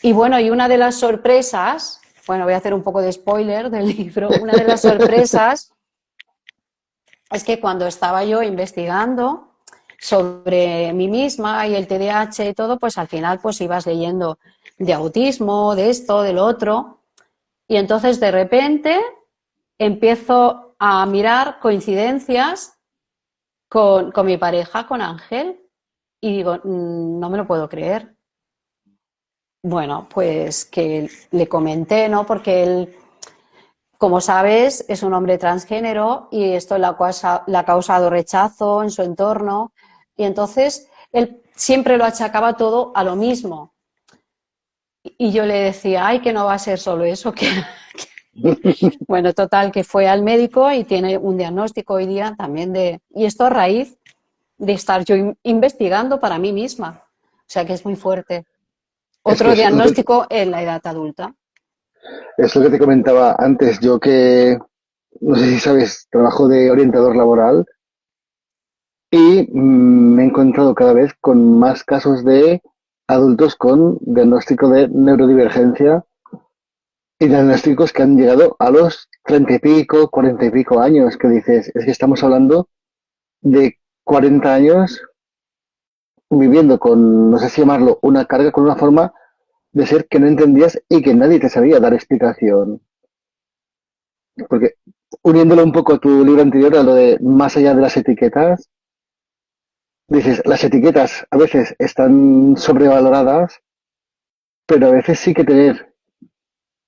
Y bueno, y una de las sorpresas, bueno, voy a hacer un poco de spoiler del libro, una de las sorpresas es que cuando estaba yo investigando sobre mí misma y el TDAH y todo, pues al final pues ibas leyendo de autismo, de esto, del otro, y entonces de repente empiezo a mirar coincidencias con mi pareja, con Ángel, y digo, no me lo puedo creer. Bueno, pues que le comenté, ¿no? Porque él, como sabes, es un hombre transgénero y esto le ha causado rechazo en su entorno. Y entonces él siempre lo achacaba todo a lo mismo. Y yo le decía, ay, que no va a ser solo eso, que bueno, total, que fue al médico y tiene un diagnóstico hoy día también de... Y esto a raíz de estar yo investigando para mí misma. O sea que es muy fuerte. es que Otro diagnóstico en la edad adulta. es lo que te comentaba antes. Yo que, no sé si sabes, trabajo de orientador laboral y me he encontrado cada vez con más casos de adultos con diagnóstico de neurodivergencia y diagnósticos que han llegado a los 30 y pico, 40 y pico años, que dices, es que estamos hablando de 40 años viviendo con, no sé si llamarlo, una carga, con una forma de ser que no entendías y que nadie te sabía dar explicación. Porque uniéndolo un poco a tu libro anterior, a lo de más allá de las etiquetas, dices, las etiquetas a veces están sobrevaloradas, pero a veces sí que tener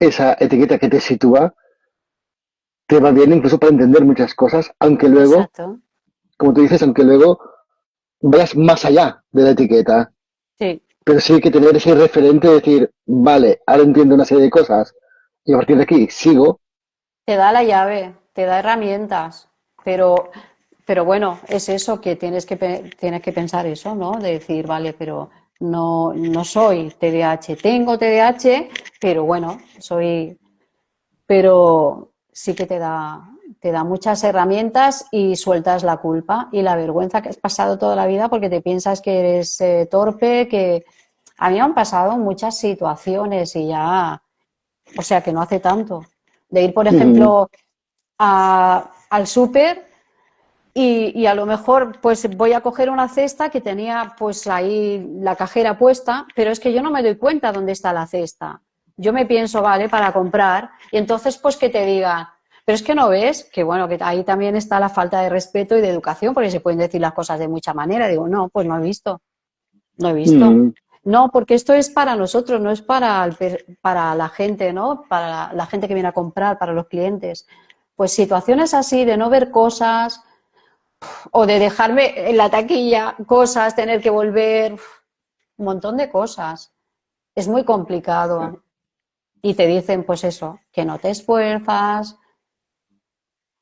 esa etiqueta que te sitúa te va bien incluso para entender muchas cosas, aunque luego, Exacto. como tú dices, aunque luego vayas más allá de la etiqueta. Sí. Pero sí hay que tener ese referente de decir, vale, ahora entiendo una serie de cosas y a partir de aquí sigo. Te da la llave, te da herramientas, pero, pero bueno, es eso que tienes que pensar eso, ¿no? De decir, vale, pero no, no soy TDAH, tengo TDAH, pero bueno, pero sí que te da muchas herramientas y sueltas la culpa y la vergüenza que has pasado toda la vida porque te piensas que eres torpe, que a mí me han pasado muchas situaciones y ya, o sea, que no hace tanto. De ir, por Ujú. ejemplo, al súper y a lo mejor pues voy a coger una cesta que tenía pues ahí la cajera puesta, pero es que yo no me doy cuenta dónde está la cesta. Yo me pienso, vale, para comprar y entonces pues que te digan, pero es que no ves que bueno, que ahí también está la falta de respeto y de educación porque se pueden decir las cosas de mucha manera. Digo, no, pues no he visto, no he visto. Mm, No, porque esto es para nosotros, no es para la gente, ¿no? Para la gente que viene a comprar, para los clientes. Pues situaciones así de no ver cosas o de dejarme en la taquilla cosas, tener que volver, un montón de cosas. Es muy complicado. Y te dicen, pues eso, que no te esfuerzas,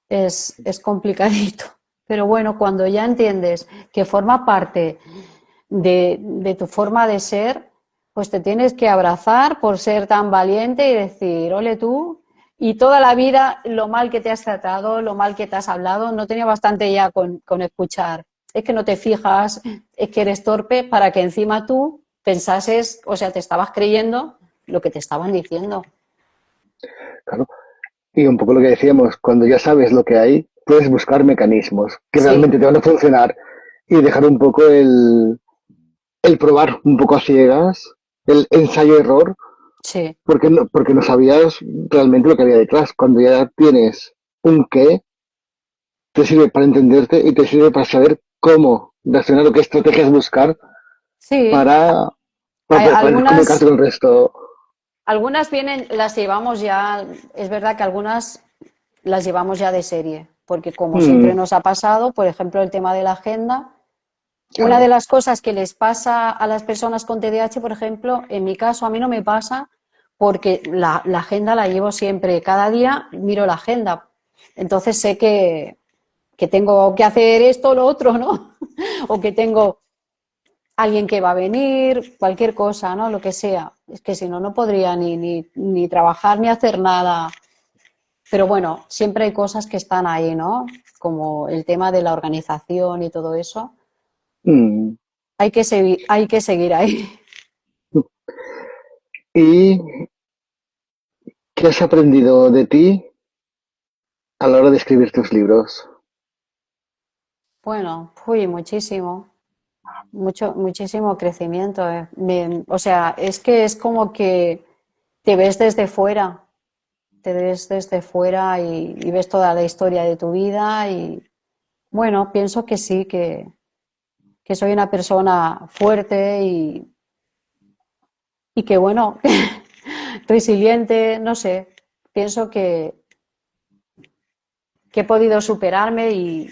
es complicadito. Pero bueno, cuando ya entiendes que forma parte de tu forma de ser, pues te tienes que abrazar por ser tan valiente y decir, ole tú, y toda la vida lo mal que te has tratado, lo mal que te has hablado, no tenía bastante ya con escuchar. Es que no te fijas, es que eres torpe para que encima tú pensases, o sea, te estabas creyendo lo que te estaban diciendo. Claro. Y un poco lo que decíamos, cuando ya sabes lo que hay, puedes buscar mecanismos que Sí, realmente te van a funcionar y dejar un poco el probar un poco a ciegas, el ensayo-error, sí, porque no sabías realmente lo que había detrás. Cuando ya tienes un qué, te sirve para entenderte y te sirve para saber cómo reaccionar o qué estrategias buscar sí. para, Hay para comunicarte algunas, con el resto. algunas vienen, las llevamos ya, es verdad que algunas las llevamos ya de serie, porque como siempre Mm, nos ha pasado, por ejemplo, el tema de la agenda, una de claro. las cosas que les pasa a las personas con TDAH, por ejemplo, en mi caso a mí no me pasa porque la agenda la llevo siempre, cada día miro la agenda, entonces sé que tengo que hacer esto o lo otro, ¿no? O que tengo alguien que va a venir, cualquier cosa, ¿no? Lo que sea. Es que si no, no podría ni trabajar ni hacer nada. Pero bueno, siempre hay cosas que están ahí, ¿no? Como el tema de la organización y todo eso. Mm. Hay que seguir ahí. ¿Y qué has aprendido de ti a la hora de escribir tus libros? Bueno, fui muchísimo, muchísimo crecimiento. O sea, es que es como que te ves desde fuera, te ves desde fuera y ves toda la historia de tu vida y bueno, pienso que sí, que soy una persona fuerte y que bueno, resiliente, no sé, pienso que he podido superarme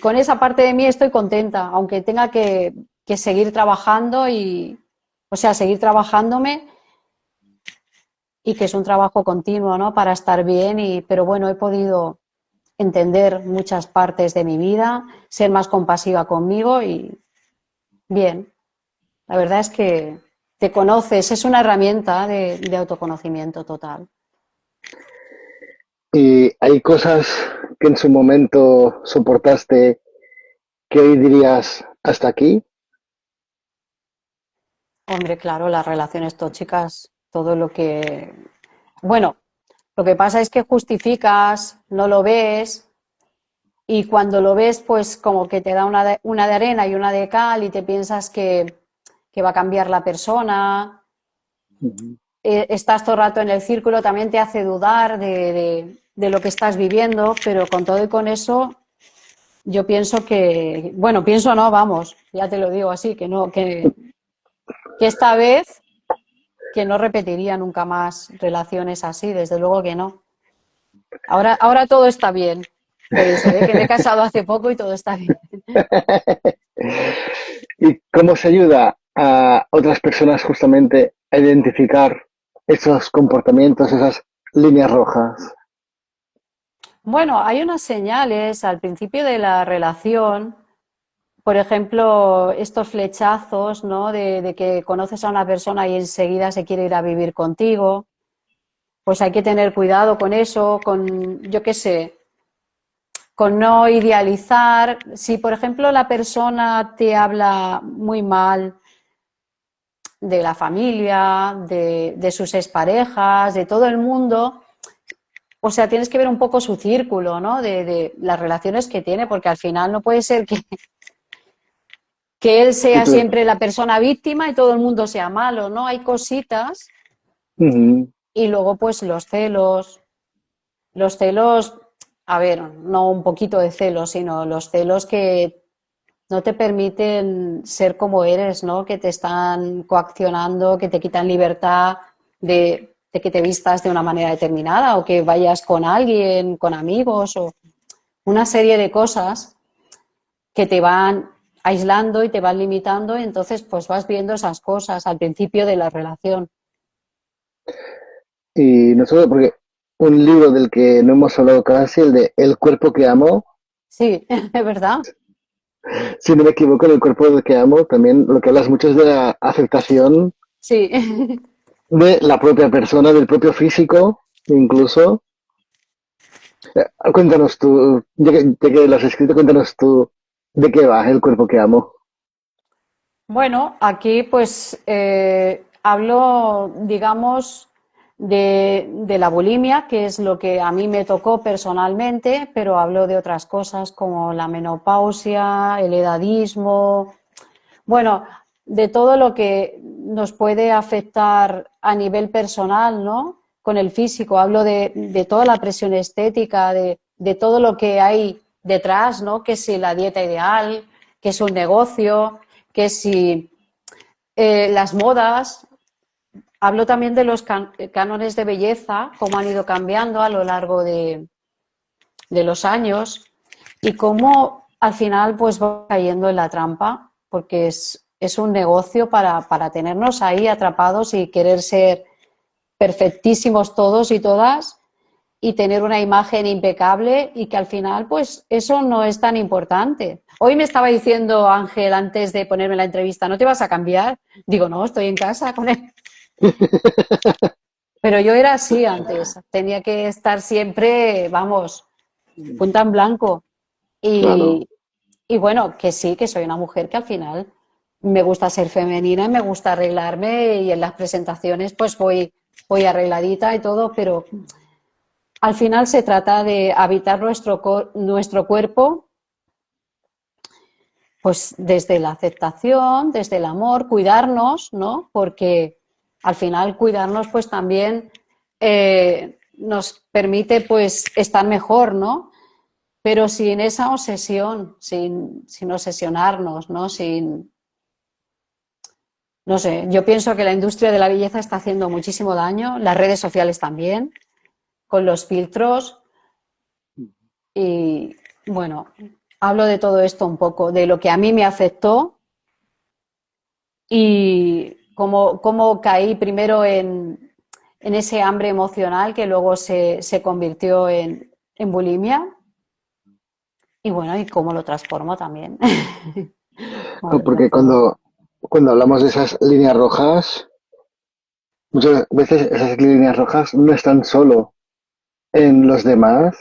con esa parte de mí estoy contenta, aunque tenga que seguir trabajando o sea, seguir trabajándome y que es un trabajo continuo, ¿no? Para estar bien pero bueno, he podido entender muchas partes de mi vida, ser más compasiva conmigo y bien, la verdad es que te conoces, es una herramienta de autoconocimiento total. ¿Y hay cosas que en su momento soportaste que hoy dirías hasta aquí? Hombre, claro, las relaciones tóxicas, todo lo que... Bueno, lo que pasa es que justificas, no lo ves y cuando lo ves, pues como que te da una de arena y una de cal y te piensas que va a cambiar la persona. Ujú. Estás todo el rato en el círculo, también te hace dudar de lo que estás viviendo, pero con todo y con eso, yo pienso que, bueno, pienso no, vamos, ya te lo digo así, que no, que esta vez que no repetiría nunca más relaciones así, desde luego que no. Ahora todo está bien, por eso, que me he casado hace poco y todo está bien. ¿Y cómo se ayuda a otras personas justamente a identificar esos comportamientos, esas líneas rojas? Bueno, hay unas señales al principio de la relación, por ejemplo, estos flechazos, ¿no? De que conoces a una persona y enseguida se quiere ir a vivir contigo. Pues hay que tener cuidado con eso, con, yo qué sé, con no idealizar. Si, por ejemplo, la persona te habla muy mal de la familia, de sus exparejas, de todo el mundo, o sea, tienes que ver un poco su círculo, ¿no? De las relaciones que tiene, porque al final no puede ser que él Sí, sea siempre la persona víctima y todo el mundo sea malo, ¿no? Hay cositas ujú. y luego pues los celos, a ver, no un poquito de celos, sino los celos que no te permiten ser como eres, ¿no? Que te están coaccionando, que te quitan libertad de que te vistas de una manera determinada o que vayas con alguien, con amigos o una serie de cosas que te van aislando y te van limitando, y entonces pues vas viendo esas cosas al principio de la relación. Y no solo porque un libro del que no hemos hablado casi, el de El cuerpo que amo, Sí, es verdad. si no me equivoco, en el cuerpo del que amo, también lo que hablas mucho es de la aceptación Sí, de la propia persona, del propio físico, incluso. Cuéntanos tú, ya que lo has escrito, cuéntanos tú de qué va El cuerpo que amo. Bueno, aquí pues hablo, digamos, de la bulimia, que es lo que a mí me tocó personalmente, pero hablo de otras cosas como la menopausia, el edadismo, bueno, de todo lo que nos puede afectar a nivel personal, ¿no? Con el físico. Hablo de toda la presión estética, de todo lo que hay detrás, ¿no? Que si la dieta ideal, que es un negocio, que si las modas. Hablo también de los cánones de belleza, cómo han ido cambiando a lo largo de los años y cómo al final pues va cayendo en la trampa, porque es un negocio para tenernos ahí atrapados y querer ser perfectísimos todos y todas y tener una imagen impecable y que al final pues eso no es tan importante. Hoy me estaba diciendo Ángel antes de ponerme la entrevista, ¿no te vas a cambiar? Digo, no, estoy en casa con él. Pero yo era así antes, tenía que estar siempre, vamos, punta en blanco. Claro. Y, y bueno, que sí, que soy una mujer que al final me gusta ser femenina y me gusta arreglarme y en las presentaciones pues voy arregladita y todo, pero al final se trata de habitar nuestro cuerpo pues desde la aceptación, desde el amor, cuidarnos, ¿no? Porque al final cuidarnos pues también nos permite pues estar mejor, ¿no? Pero sin esa obsesión, sin obsesionarnos, ¿no? No sé, yo pienso que la industria de la belleza está haciendo muchísimo daño, las redes sociales también, con los filtros y bueno, hablo de todo esto un poco, de lo que a mí me afectó y cómo caí primero en ese hambre emocional que luego se convirtió en bulimia y bueno, y cómo lo transformo también. Cómo lo Porque transformo. cuando hablamos de esas líneas rojas, muchas veces esas líneas rojas no están solo en los demás,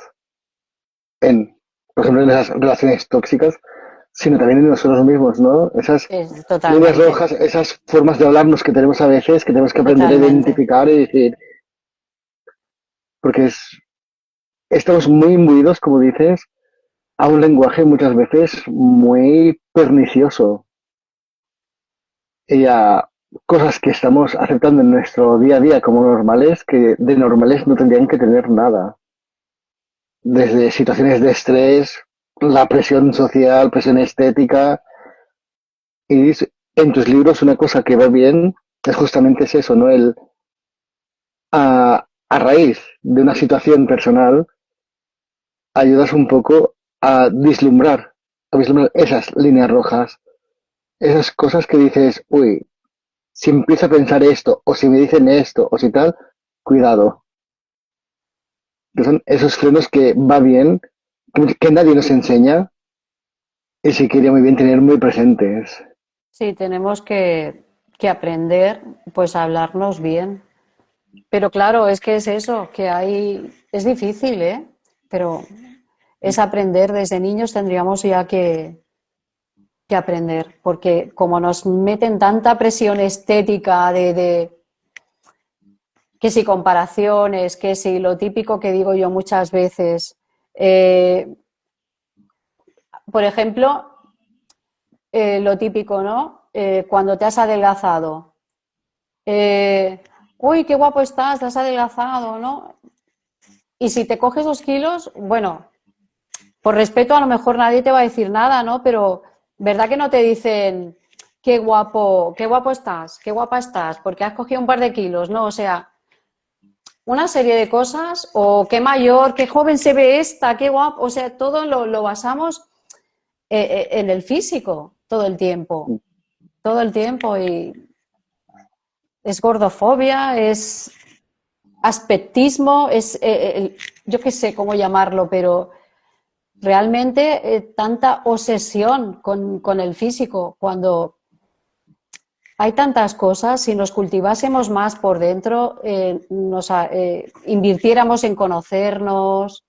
en, por ejemplo, en esas relaciones tóxicas, sino también en nosotros mismos, ¿no? Esas Es, líneas totalmente, rojas, esas formas de hablarnos que tenemos a veces, que tenemos que aprender a totalmente. identificar y decir, porque estamos muy imbuidos, como dices, a un lenguaje muchas veces muy pernicioso y a cosas que estamos aceptando en nuestro día a día como normales, que de normales no tendrían que tener nada. Desde situaciones de estrés, la presión social, presión estética. Y en tus libros una cosa que va bien es justamente es eso, ¿no? A raíz de una situación personal, ayudas un poco a vislumbrar esas líneas rojas, esas cosas que dices, uy, si empiezo a pensar esto, o si me dicen esto, o si tal, cuidado. Que son esos frenos que va bien, que nadie nos enseña, y sí quería muy bien tener muy presentes. Sí, tenemos que aprender pues a hablarnos bien. Pero claro, es que es eso, que hay, es difícil, ¿eh? Pero es aprender, desde niños tendríamos ya que aprender, porque como nos meten tanta presión estética que si comparaciones, que si lo típico que digo yo muchas veces, eh, por ejemplo, lo típico, ¿no? Cuando te has adelgazado, uy, qué guapo estás, te has adelgazado, ¿no? Y si te coges 2 kilos, bueno, por respeto a lo mejor nadie te va a decir nada, ¿no? Pero ¿verdad que no te dicen qué guapo estás, qué guapa estás, porque has cogido un par de kilos, ¿no? O sea, una serie de cosas, o qué mayor, qué joven se ve esta, qué guapo, o sea, todo lo basamos en el físico todo el tiempo, y es gordofobia, es aspectismo, es, yo qué sé cómo llamarlo, pero realmente tanta obsesión con el físico, cuando hay tantas cosas, si nos cultivásemos más por dentro, invirtiéramos en conocernos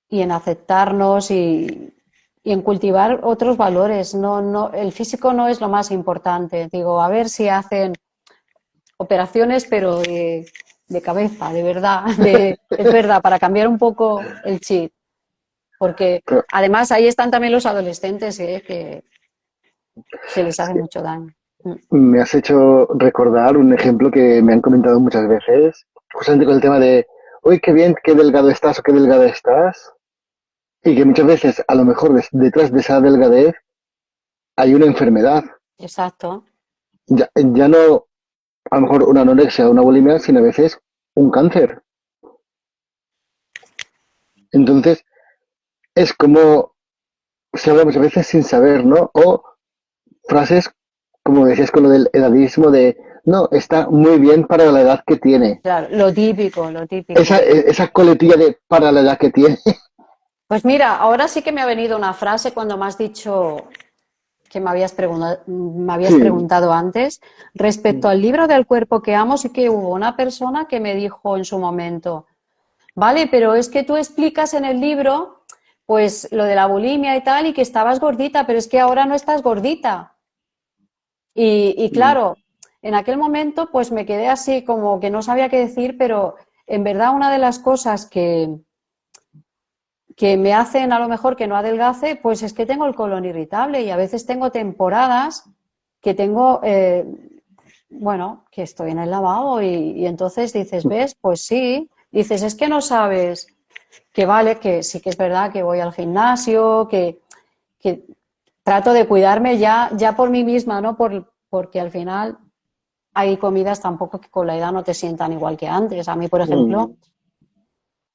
y en aceptarnos y en cultivar otros valores. El físico no es lo más importante. Digo, a ver si hacen operaciones, pero de cabeza, de verdad, es verdad, para cambiar un poco el chip. Porque Pero además ahí están también los adolescentes, que se les es hace que mucho daño. me has hecho recordar un ejemplo que me han comentado muchas veces, justamente con el tema de, uy, qué bien, qué delgado estás o qué delgada estás, y que muchas veces, a lo mejor detrás de esa delgadez hay una enfermedad. Exacto. Ya no, a lo mejor una anorexia o una bulimia, sino a veces un cáncer. Entonces, es como se habla muchas veces sin saber, ¿no? O frases, como decías con lo del edadismo, de, no, está muy bien para la edad que tiene. Claro, lo típico, lo Esa, típico. esa coletilla de para la edad que tiene. Pues mira, ahora sí que me ha venido una frase cuando me has dicho que me habías Sí. preguntado antes, respecto al libro del cuerpo que amo, sí que hubo una persona que me dijo en su momento, vale, pero es que tú explicas en el libro, pues lo de la bulimia y tal, y que estabas gordita, pero es que ahora no estás gordita. Y claro, en aquel momento pues me quedé así como que no sabía qué decir, pero en verdad una de las cosas que me hacen a lo mejor que no adelgace, pues es que tengo el colon irritable y a veces tengo temporadas que tengo, bueno, que estoy en el lavabo y entonces dices, ¿ves? Pues sí, dices, es que no sabes que vale, que sí que es verdad que voy al gimnasio, que trato de cuidarme ya por mí misma, ¿no? Porque al final hay comidas tampoco que con la edad no te sientan igual que antes. A mí, por ejemplo,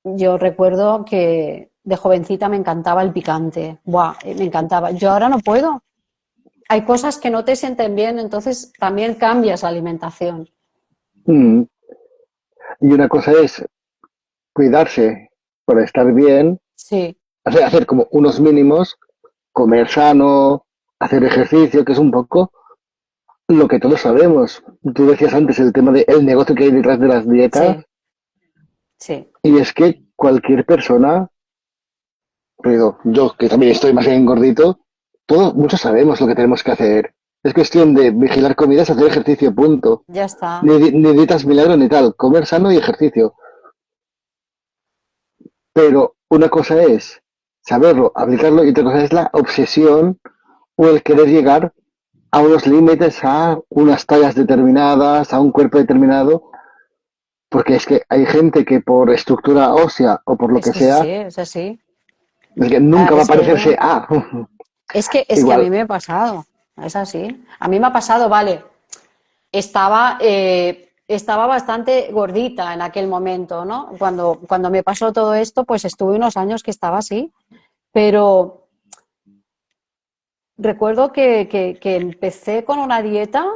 yo recuerdo que de jovencita me encantaba el picante. Buah, me encantaba. Yo ahora no puedo. Hay cosas que no te sienten bien, entonces también cambias la alimentación. Y una cosa es cuidarse para estar bien, Sí, hacer como unos mínimos, comer sano, hacer ejercicio, que es un poco lo que todos sabemos. Tú decías antes el tema del negocio que hay detrás de las dietas, sí, sí. y es que cualquier persona, pero yo que también estoy más bien gordito, todos, muchos sabemos lo que tenemos que hacer. Es cuestión de vigilar comidas, hacer ejercicio, punto. Ya está. Ni dietas milagro ni tal, comer sano y ejercicio. Pero una cosa es saberlo, aplicarlo, y otra cosa es la obsesión o el querer llegar a unos límites, a unas tallas determinadas, a un cuerpo determinado, porque es que hay gente que por estructura ósea o por lo Es que que sí, sí, sea, es así. es que Ah, nunca va a es parecerse que a. es que a mí Igual. me ha pasado. Es así. A mí me ha pasado, vale. Estaba bastante gordita en aquel momento, ¿no? Cuando me pasó todo esto, pues estuve unos años que estaba así, pero recuerdo que empecé con una dieta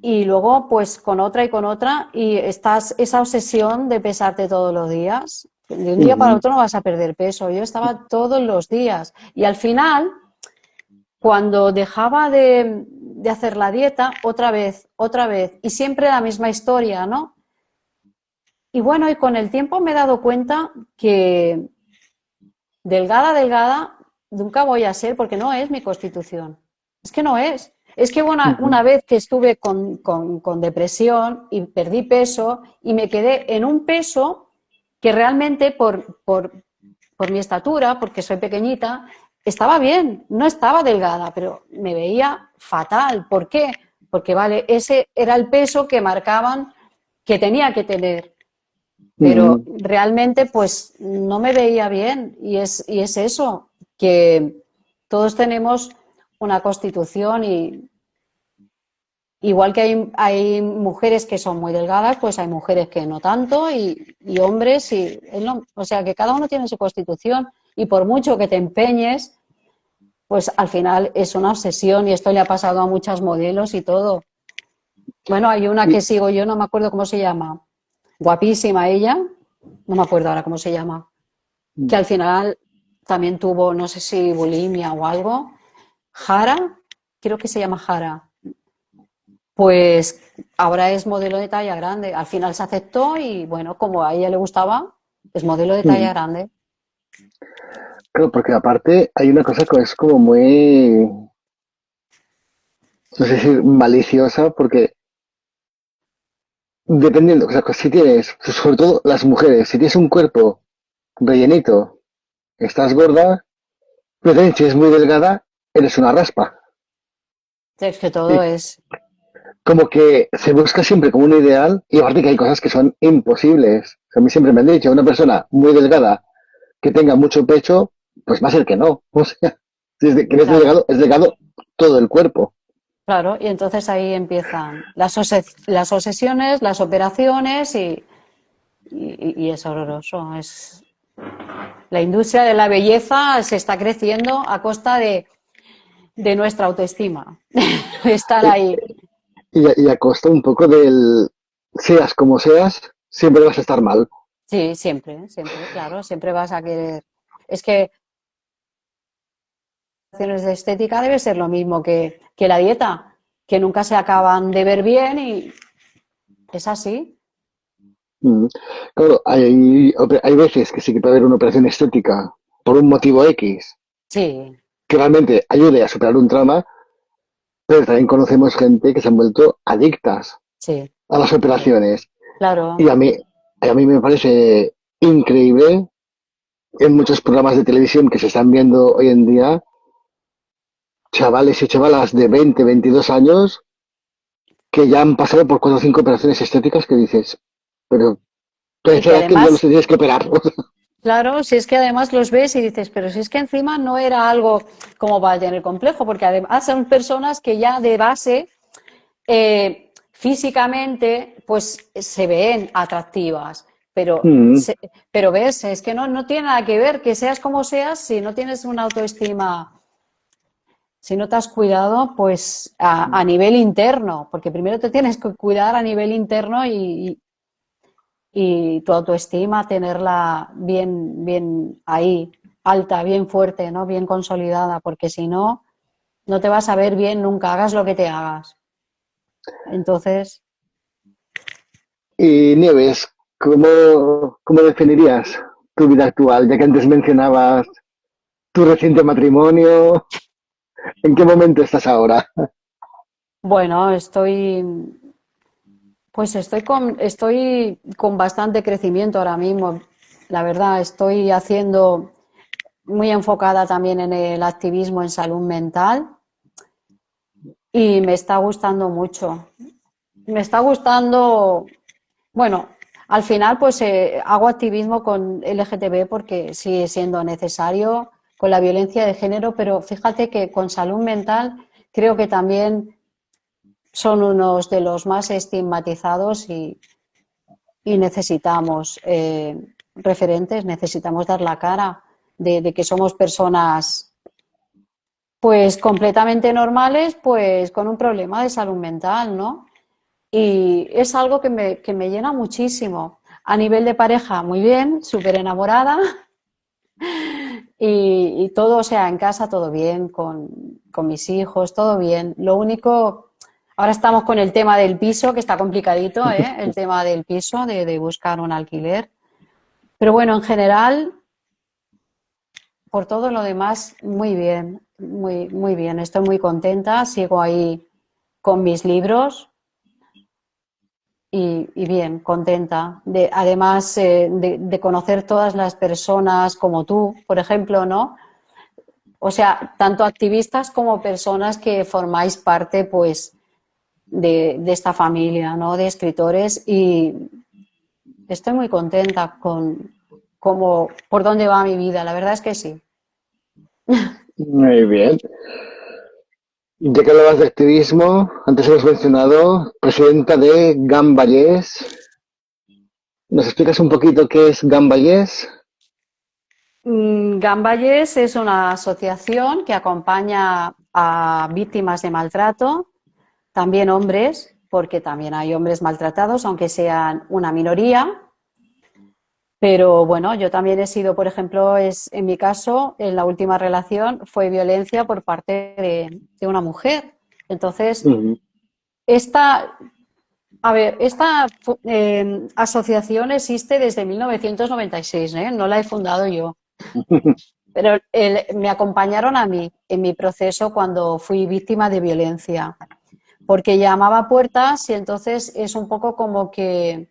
y luego pues con otra y con otra y estás esa obsesión de pesarte todos los días. De un día para Ujú, otro no vas a perder peso. Yo estaba todos los días y al final, cuando dejaba de hacer la dieta, otra vez y siempre la misma historia, ¿no? Y bueno, y con el tiempo me he dado cuenta que delgada, delgada, nunca voy a ser porque no es mi constitución. Es que no es. Es que una ujú, vez que estuve con depresión y perdí peso y me quedé en un peso que realmente por mi estatura, porque soy pequeñita, estaba bien, no estaba delgada, pero me veía fatal. ¿Por qué? Porque, vale, ese era el peso que marcaban que tenía que tener, pero ujú. realmente pues no me veía bien y es eso, que todos tenemos una constitución y igual que hay mujeres que son muy delgadas, pues hay mujeres que no tanto y hombres, o sea que cada uno tiene su constitución y por mucho que te empeñes, pues al final es una obsesión y esto le ha pasado a muchas modelos y todo. Bueno, hay una que Y, sigo yo, no me acuerdo cómo se llama, guapísima ella, no me acuerdo ahora cómo se llama, que al final también tuvo, no sé si bulimia o algo. Jara, creo que se llama Jara. Pues ahora es modelo de talla grande. Al final se aceptó y bueno, como a ella le gustaba, es modelo de talla Mm. grande. Claro, porque aparte hay una cosa que es como muy, no sé si maliciosa, porque dependiendo, o sea, si tienes, sobre todo las mujeres, si tienes un cuerpo rellenito, estás gorda, pero también si eres muy delgada, eres una raspa. Es que todo Y es, como que se busca siempre como un ideal, y aparte que hay cosas que son imposibles. O sea, a mí siempre me han dicho, una persona muy delgada que tenga mucho pecho, pues va a ser que no. O sea, si es que claro, es delgado todo el cuerpo. claro. Y entonces ahí empiezan las obsesiones, las operaciones y es horroroso. La industria de la belleza se está creciendo a costa de nuestra autoestima. Estar Y, ahí. y a costa un poco del, seas como seas, siempre vas a estar mal. Sí, siempre, siempre, claro, siempre vas a querer. Es que acciones de estética debe ser lo mismo que la dieta, que nunca se acaban de ver bien y es así. Mm. Claro, hay veces que sí que puede haber una operación estética por un motivo X Sí, que realmente ayude a superar un trauma, pero también conocemos gente que se han vuelto adictas sí, a las sí, operaciones. Y claro. a mí me parece increíble en muchos programas de televisión que se están viendo hoy en día, chavales y chavalas de 20, 22 años que ya han pasado por 4 o 5 operaciones estéticas que dices, pero tú a Y esa que edad que ya no además, te tienes que operar. claro, si es que además los ves y dices, pero si es que encima no era algo como para tener complejo, porque además son personas que ya de base físicamente pues se ven atractivas, pero, Mm, pero ves, es que no tiene nada que ver que seas como seas si no tienes una autoestima, si no te has cuidado pues a nivel interno, porque primero te tienes que cuidar a nivel interno y tu autoestima tenerla bien, bien ahí, alta, bien fuerte, ¿no? Bien consolidada, porque si no, no te vas a ver bien nunca, hagas lo que te hagas. Entonces, y Nieves, ¿cómo definirías tu vida actual? Ya que antes mencionabas tu reciente matrimonio, ¿en qué momento estás ahora? bueno, estoy con bastante crecimiento ahora mismo. La verdad, estoy haciendo muy enfocada también en el activismo en salud mental y me está gustando mucho. Me está gustando, bueno, al final pues hago activismo con LGTB porque sigue siendo necesario con la violencia de género, pero fíjate que con salud mental creo que también son unos de los más estigmatizados y necesitamos referentes, necesitamos dar la cara de que somos personas pues completamente normales, pues con un problema de salud mental, ¿no? Y es algo que me llena muchísimo. A nivel de pareja, muy bien, súper enamorada y todo, o sea, en casa todo bien, con mis hijos, todo bien. Lo único, ahora estamos con el tema del piso, que está complicadito, ¿eh? El tema del piso, de buscar un alquiler. Pero bueno, en general, por todo lo demás, muy bien, muy, muy bien. Estoy muy contenta, sigo ahí con mis libros y bien, contenta. Además de conocer todas las personas como tú, por ejemplo, ¿no? O sea, tanto activistas como personas que formáis parte, pues, de esta familia, ¿no? De escritores y estoy muy contenta con cómo, por dónde va mi vida. La verdad es que sí. Muy bien. Ya que hablabas de activismo, antes hemos mencionado presidenta de Gambayés. ¿Nos explicas un poquito qué es Gambayés? Gambayes es una asociación que acompaña a víctimas de maltrato, también hombres, porque también hay hombres maltratados, aunque sean una minoría. Pero bueno, yo también he sido, por ejemplo, en mi caso, en la última relación fue violencia por parte de una mujer. Entonces, Ujú. esta, a ver, esta asociación existe desde 1996, ¿eh? No la he fundado yo, pero me acompañaron a mí en mi proceso cuando fui víctima de violencia, porque llamaba a puertas y entonces es un poco como que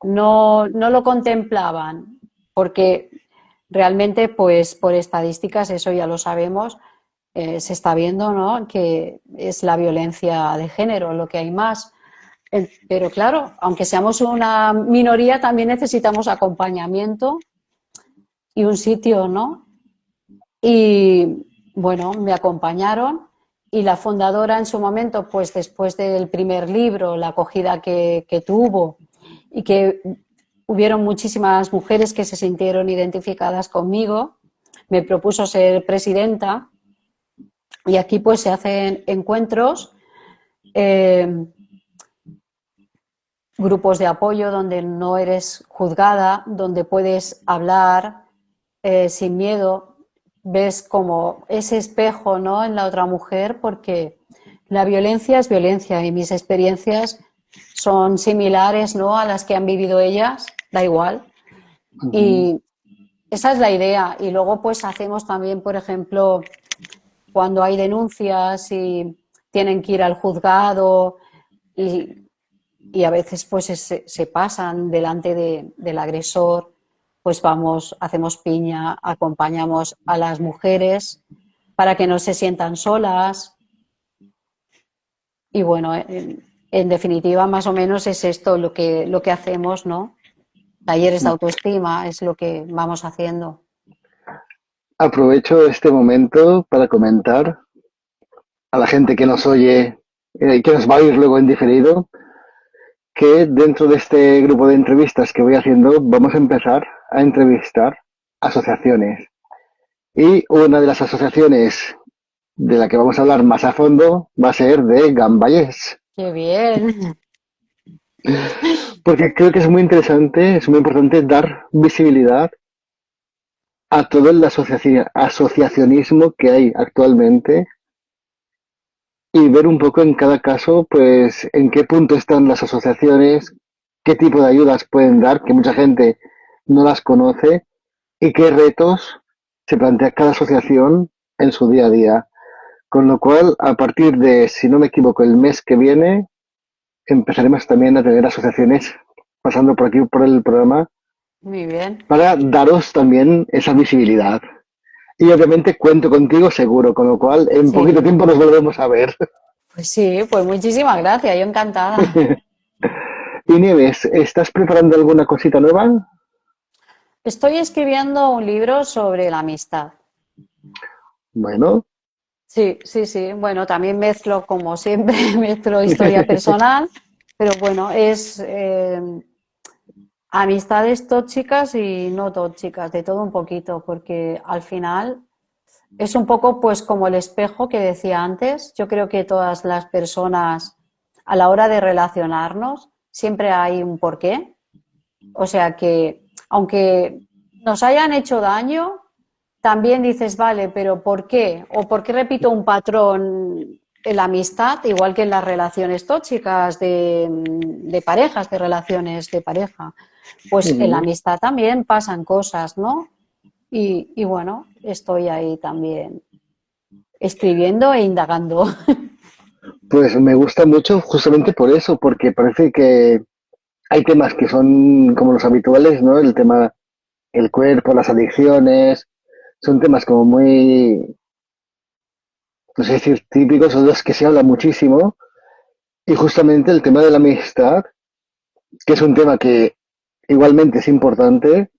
no lo contemplaban, porque realmente, pues por estadísticas, eso ya lo sabemos, se está viendo, ¿no? Que es la violencia de género lo que hay más. Pero claro, aunque seamos una minoría, también necesitamos acompañamiento y un sitio, ¿no? Y bueno, me acompañaron y la fundadora en su momento, pues después del primer libro, la acogida que tuvo y que hubieron muchísimas mujeres que se sintieron identificadas conmigo, me propuso ser presidenta y aquí pues se hacen encuentros, eh, grupos de apoyo donde no eres juzgada, donde puedes hablar sin miedo, ves como ese espejo, ¿no? En la otra mujer, porque la violencia es violencia y mis experiencias son similares, ¿no? A las que han vivido ellas, da igual. Ujú. Y esa es la idea. Y luego pues hacemos también, por ejemplo, cuando hay denuncias y tienen que ir al juzgado y, y a veces pues se pasan delante del agresor, pues vamos, hacemos piña, acompañamos a las mujeres para que no se sientan solas y bueno, en definitiva más o menos es esto lo que hacemos, ¿no? Talleres de autoestima es lo que vamos haciendo. Aprovecho este momento para comentar a la gente que nos oye y que nos va a oír luego en diferido, que dentro de este grupo de entrevistas que voy haciendo vamos a empezar a entrevistar asociaciones. Y una de las asociaciones de la que vamos a hablar más a fondo va a ser de Gambayés. ¡Qué bien! Porque creo que es muy interesante, es muy importante dar visibilidad a todo el asociacionismo que hay actualmente y ver un poco en cada caso, pues, en qué punto están las asociaciones, qué tipo de ayudas pueden dar, que mucha gente no las conoce, y qué retos se plantea cada asociación en su día a día. Con lo cual, a partir de, si no me equivoco, el mes que viene, empezaremos también a tener asociaciones pasando por aquí, por el programa, Muy bien. para daros también esa visibilidad. Y obviamente cuento contigo seguro, con lo cual en poquito Sí, tiempo nos volvemos a ver. pues sí, pues muchísimas gracias, yo encantada. Y Nieves, ¿estás preparando alguna cosita nueva? Estoy escribiendo un libro sobre la amistad. Bueno, Sí, sí, sí. Bueno, también mezclo, como siempre, mezclo historia personal, pero bueno, es amistades tóxicas y no tóxicas, de todo un poquito, porque al final es un poco pues como el espejo que decía antes. Yo creo que todas las personas a la hora de relacionarnos siempre hay un porqué. O sea que aunque nos hayan hecho daño, también dices, vale, pero ¿por qué? ¿O por qué repito un patrón en la amistad, igual que en las relaciones tóxicas de parejas, de relaciones de pareja? Pues en la ujú. amistad también pasan cosas, ¿no? Y bueno, estoy ahí también escribiendo e indagando. Pues me gusta mucho justamente por eso, porque parece que hay temas que son como los habituales, ¿no? El tema, el cuerpo, las adicciones, son temas como muy, no sé decir típicos o de los que se habla muchísimo. Y justamente el tema de la amistad, que es un tema que igualmente es importante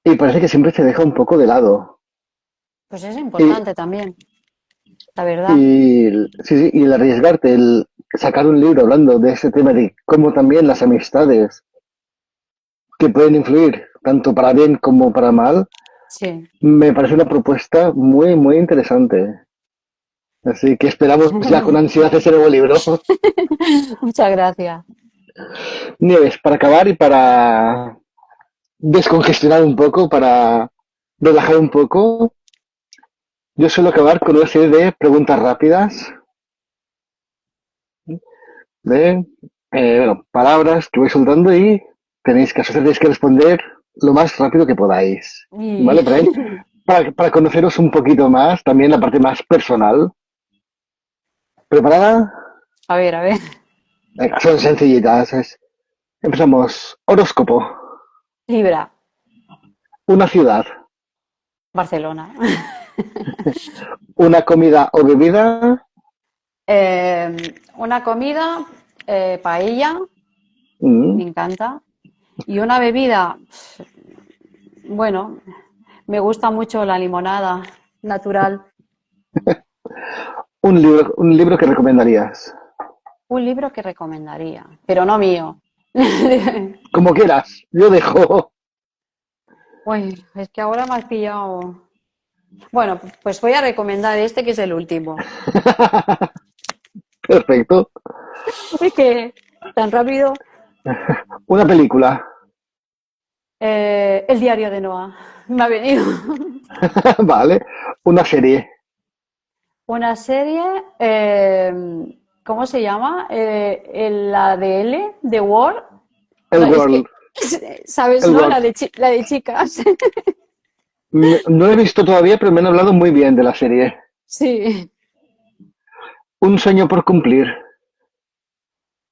y parece que siempre se deja un poco de lado. Pues es Y, importante también, la verdad. y, sí, sí, y el arriesgarte, el sacar un libro hablando de ese tema de cómo también las amistades que pueden influir tanto para bien como para mal, Sí. me parece una propuesta muy, muy interesante. Así que esperamos ya con ansiedad ese nuevo libro. Muchas gracias. Nieves, para acabar y para descongestionar un poco, para relajar un poco, yo suelo acabar con una serie de preguntas rápidas de bueno, palabras que voy soltando y tenéis que responder lo más rápido que podáis. Y, ¿Vale? Para conoceros un poquito más, también la parte más personal. ¿Preparada? a ver, a ver. Venga, son sencillitas. Empezamos. Horóscopo. Libra, Una ciudad. Barcelona. Una comida o bebida. Una comida, paella, me Mm, encanta. Y una bebida, bueno, me gusta mucho la limonada natural. un libro que recomendarías. Un libro que recomendaría, pero no mío. Como quieras. Yo dejo. Uy, es que ahora me has pillado. Bueno, pues voy a recomendar este que es el último. Perfecto. Es que tan rápido. Una película. El diario de Noah. Me ha venido. Vale. Una serie. Una serie, ¿cómo se llama? La de L, The World. El No, es que, World. ¿sabes, El no? World. La de chicas. No he visto todavía, pero me han hablado muy bien de la serie. Sí. Un sueño por cumplir.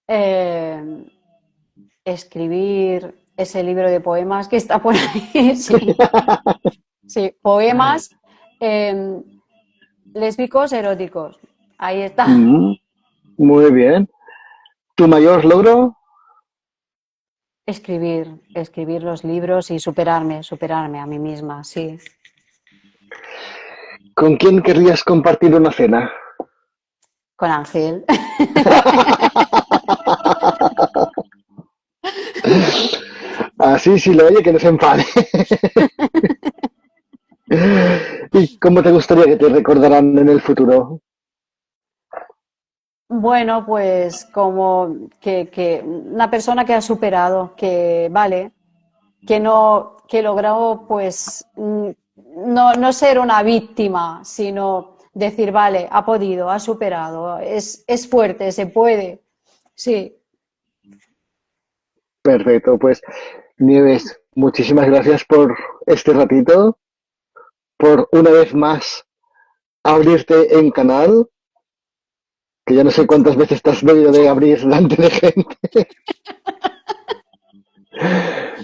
Eh, Escribir ese libro de poemas que está por ahí. Sí, sí. Poemas eh, lésbicos eróticos. Ahí está. Mm, muy bien. ¿Tu mayor logro? Escribir los libros y superarme a mí misma, sí. ¿Con quién querrías compartir una cena? Con Ángel. Así, si lo oye, que no se enfade. ¿Y cómo te gustaría que te recordaran en el futuro? Bueno, pues como que una persona que ha superado, que vale, que no, que logró pues no ser una víctima, sino decir, vale, ha podido, ha superado, es fuerte, se puede. Sí. Perfecto, pues Nieves, muchísimas gracias por este ratito, por una vez más abrirte en canal, que ya no sé cuántas veces te has debido de abrir delante de gente.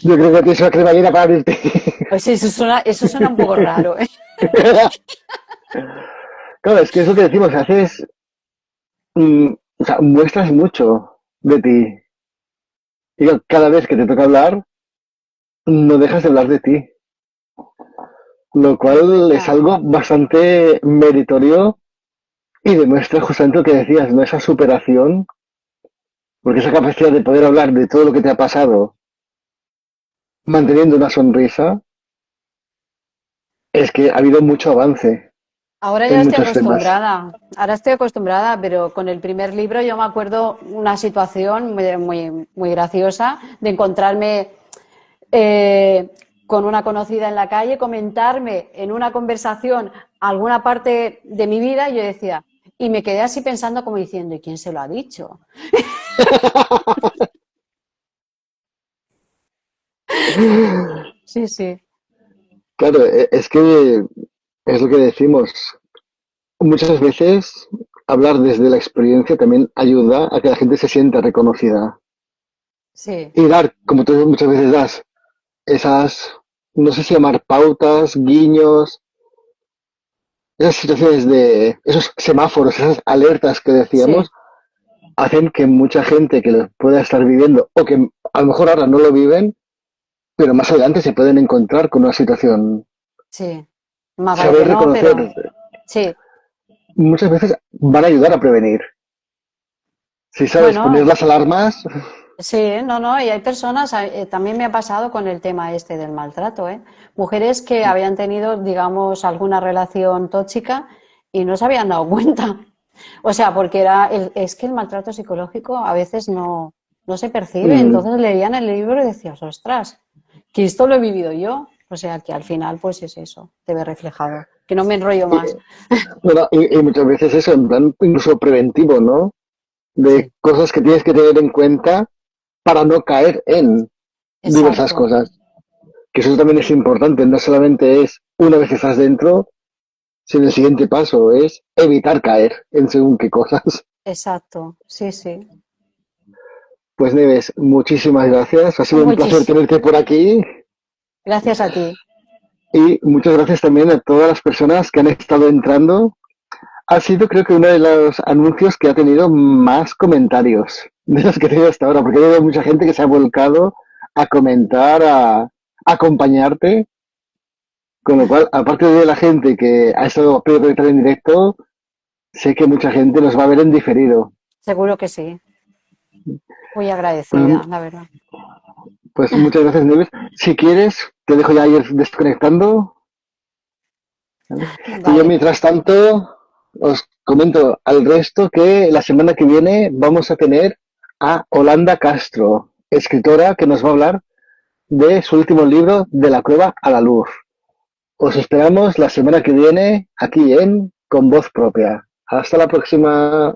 Yo creo que tienes una cremallera para abrirte. Pues eso suena un poco raro, ¿eh? Claro, es que eso que decimos, haces, o sea, muestras mucho de ti. Y cada vez que te toca hablar, no dejas de hablar de ti. Lo cual es Ya. algo bastante meritorio y demuestra justamente lo que decías, ¿no? Esa superación, porque esa capacidad de poder hablar de todo lo que te ha pasado manteniendo una sonrisa, es que ha habido mucho avance Ahora ya en estoy muchos temas. acostumbrada, ahora estoy acostumbrada, pero con el primer libro yo me acuerdo una situación muy graciosa de encontrarme eh, con una conocida en la calle, comentarme en una conversación alguna parte de mi vida y yo decía, y me quedé así pensando como diciendo, ¿y quién se lo ha dicho? Sí, sí, Claro, es que es lo que decimos. Muchas veces hablar desde la experiencia también ayuda a que la gente se sienta reconocida. sí, Y dar, como tú muchas veces das, esas, no sé si llamar pautas, guiños, esas situaciones de, esos semáforos, esas alertas que sí, decíamos, hacen que mucha gente que lo pueda estar viviendo o que a lo mejor ahora no lo viven, pero más adelante se pueden encontrar con una situación. sí. Más vale Saber que no, reconocer, pero sí. muchas veces van a ayudar a prevenir. Si sabes poner Bueno, las alarmas, sí, no, no, y hay personas, también me ha pasado con el tema este del maltrato, ¿eh? Mujeres que habían tenido, digamos, alguna relación tóxica y no se habían dado cuenta. O sea, porque es que el maltrato psicológico a veces no se percibe. mm, Entonces leían el libro y decías, ostras, que esto lo he vivido yo. O sea que al final, pues es eso, te ve reflejado. Que no me enrollo Y, más. bueno, y muchas veces eso, en plan incluso preventivo, ¿no? De Sí, cosas que tienes que tener en cuenta para no caer en diversas exacto, cosas. Que eso también es importante, no solamente es una vez que estás dentro, sino el siguiente paso es evitar caer en según qué cosas. exacto. Sí, sí. Pues Neves, muchísimas gracias. Ha Pues sido un placer muchis. tenerte por aquí Gracias a ti. y muchas gracias también a todas las personas que han estado entrando. Ha sido creo que uno de los anuncios que ha tenido más comentarios de los que he tenido hasta ahora, porque ha habido mucha gente que se ha volcado a comentar, a acompañarte, con lo cual, aparte de la gente que ha estado podido conectar en directo, sé que mucha gente nos va a ver en diferido. Seguro que sí. Muy Pues, agradecida, la verdad. pues muchas gracias, Neves. Si quieres, te dejo ya ir desconectando, ¿vale? Y yo, Vale. mientras tanto, os comento al resto que la semana que viene vamos a tener a Holanda Castro, escritora que nos va a hablar de su último libro, De la cueva a la luz. Os esperamos la semana que viene aquí en Con Voz Propia. Hasta la próxima.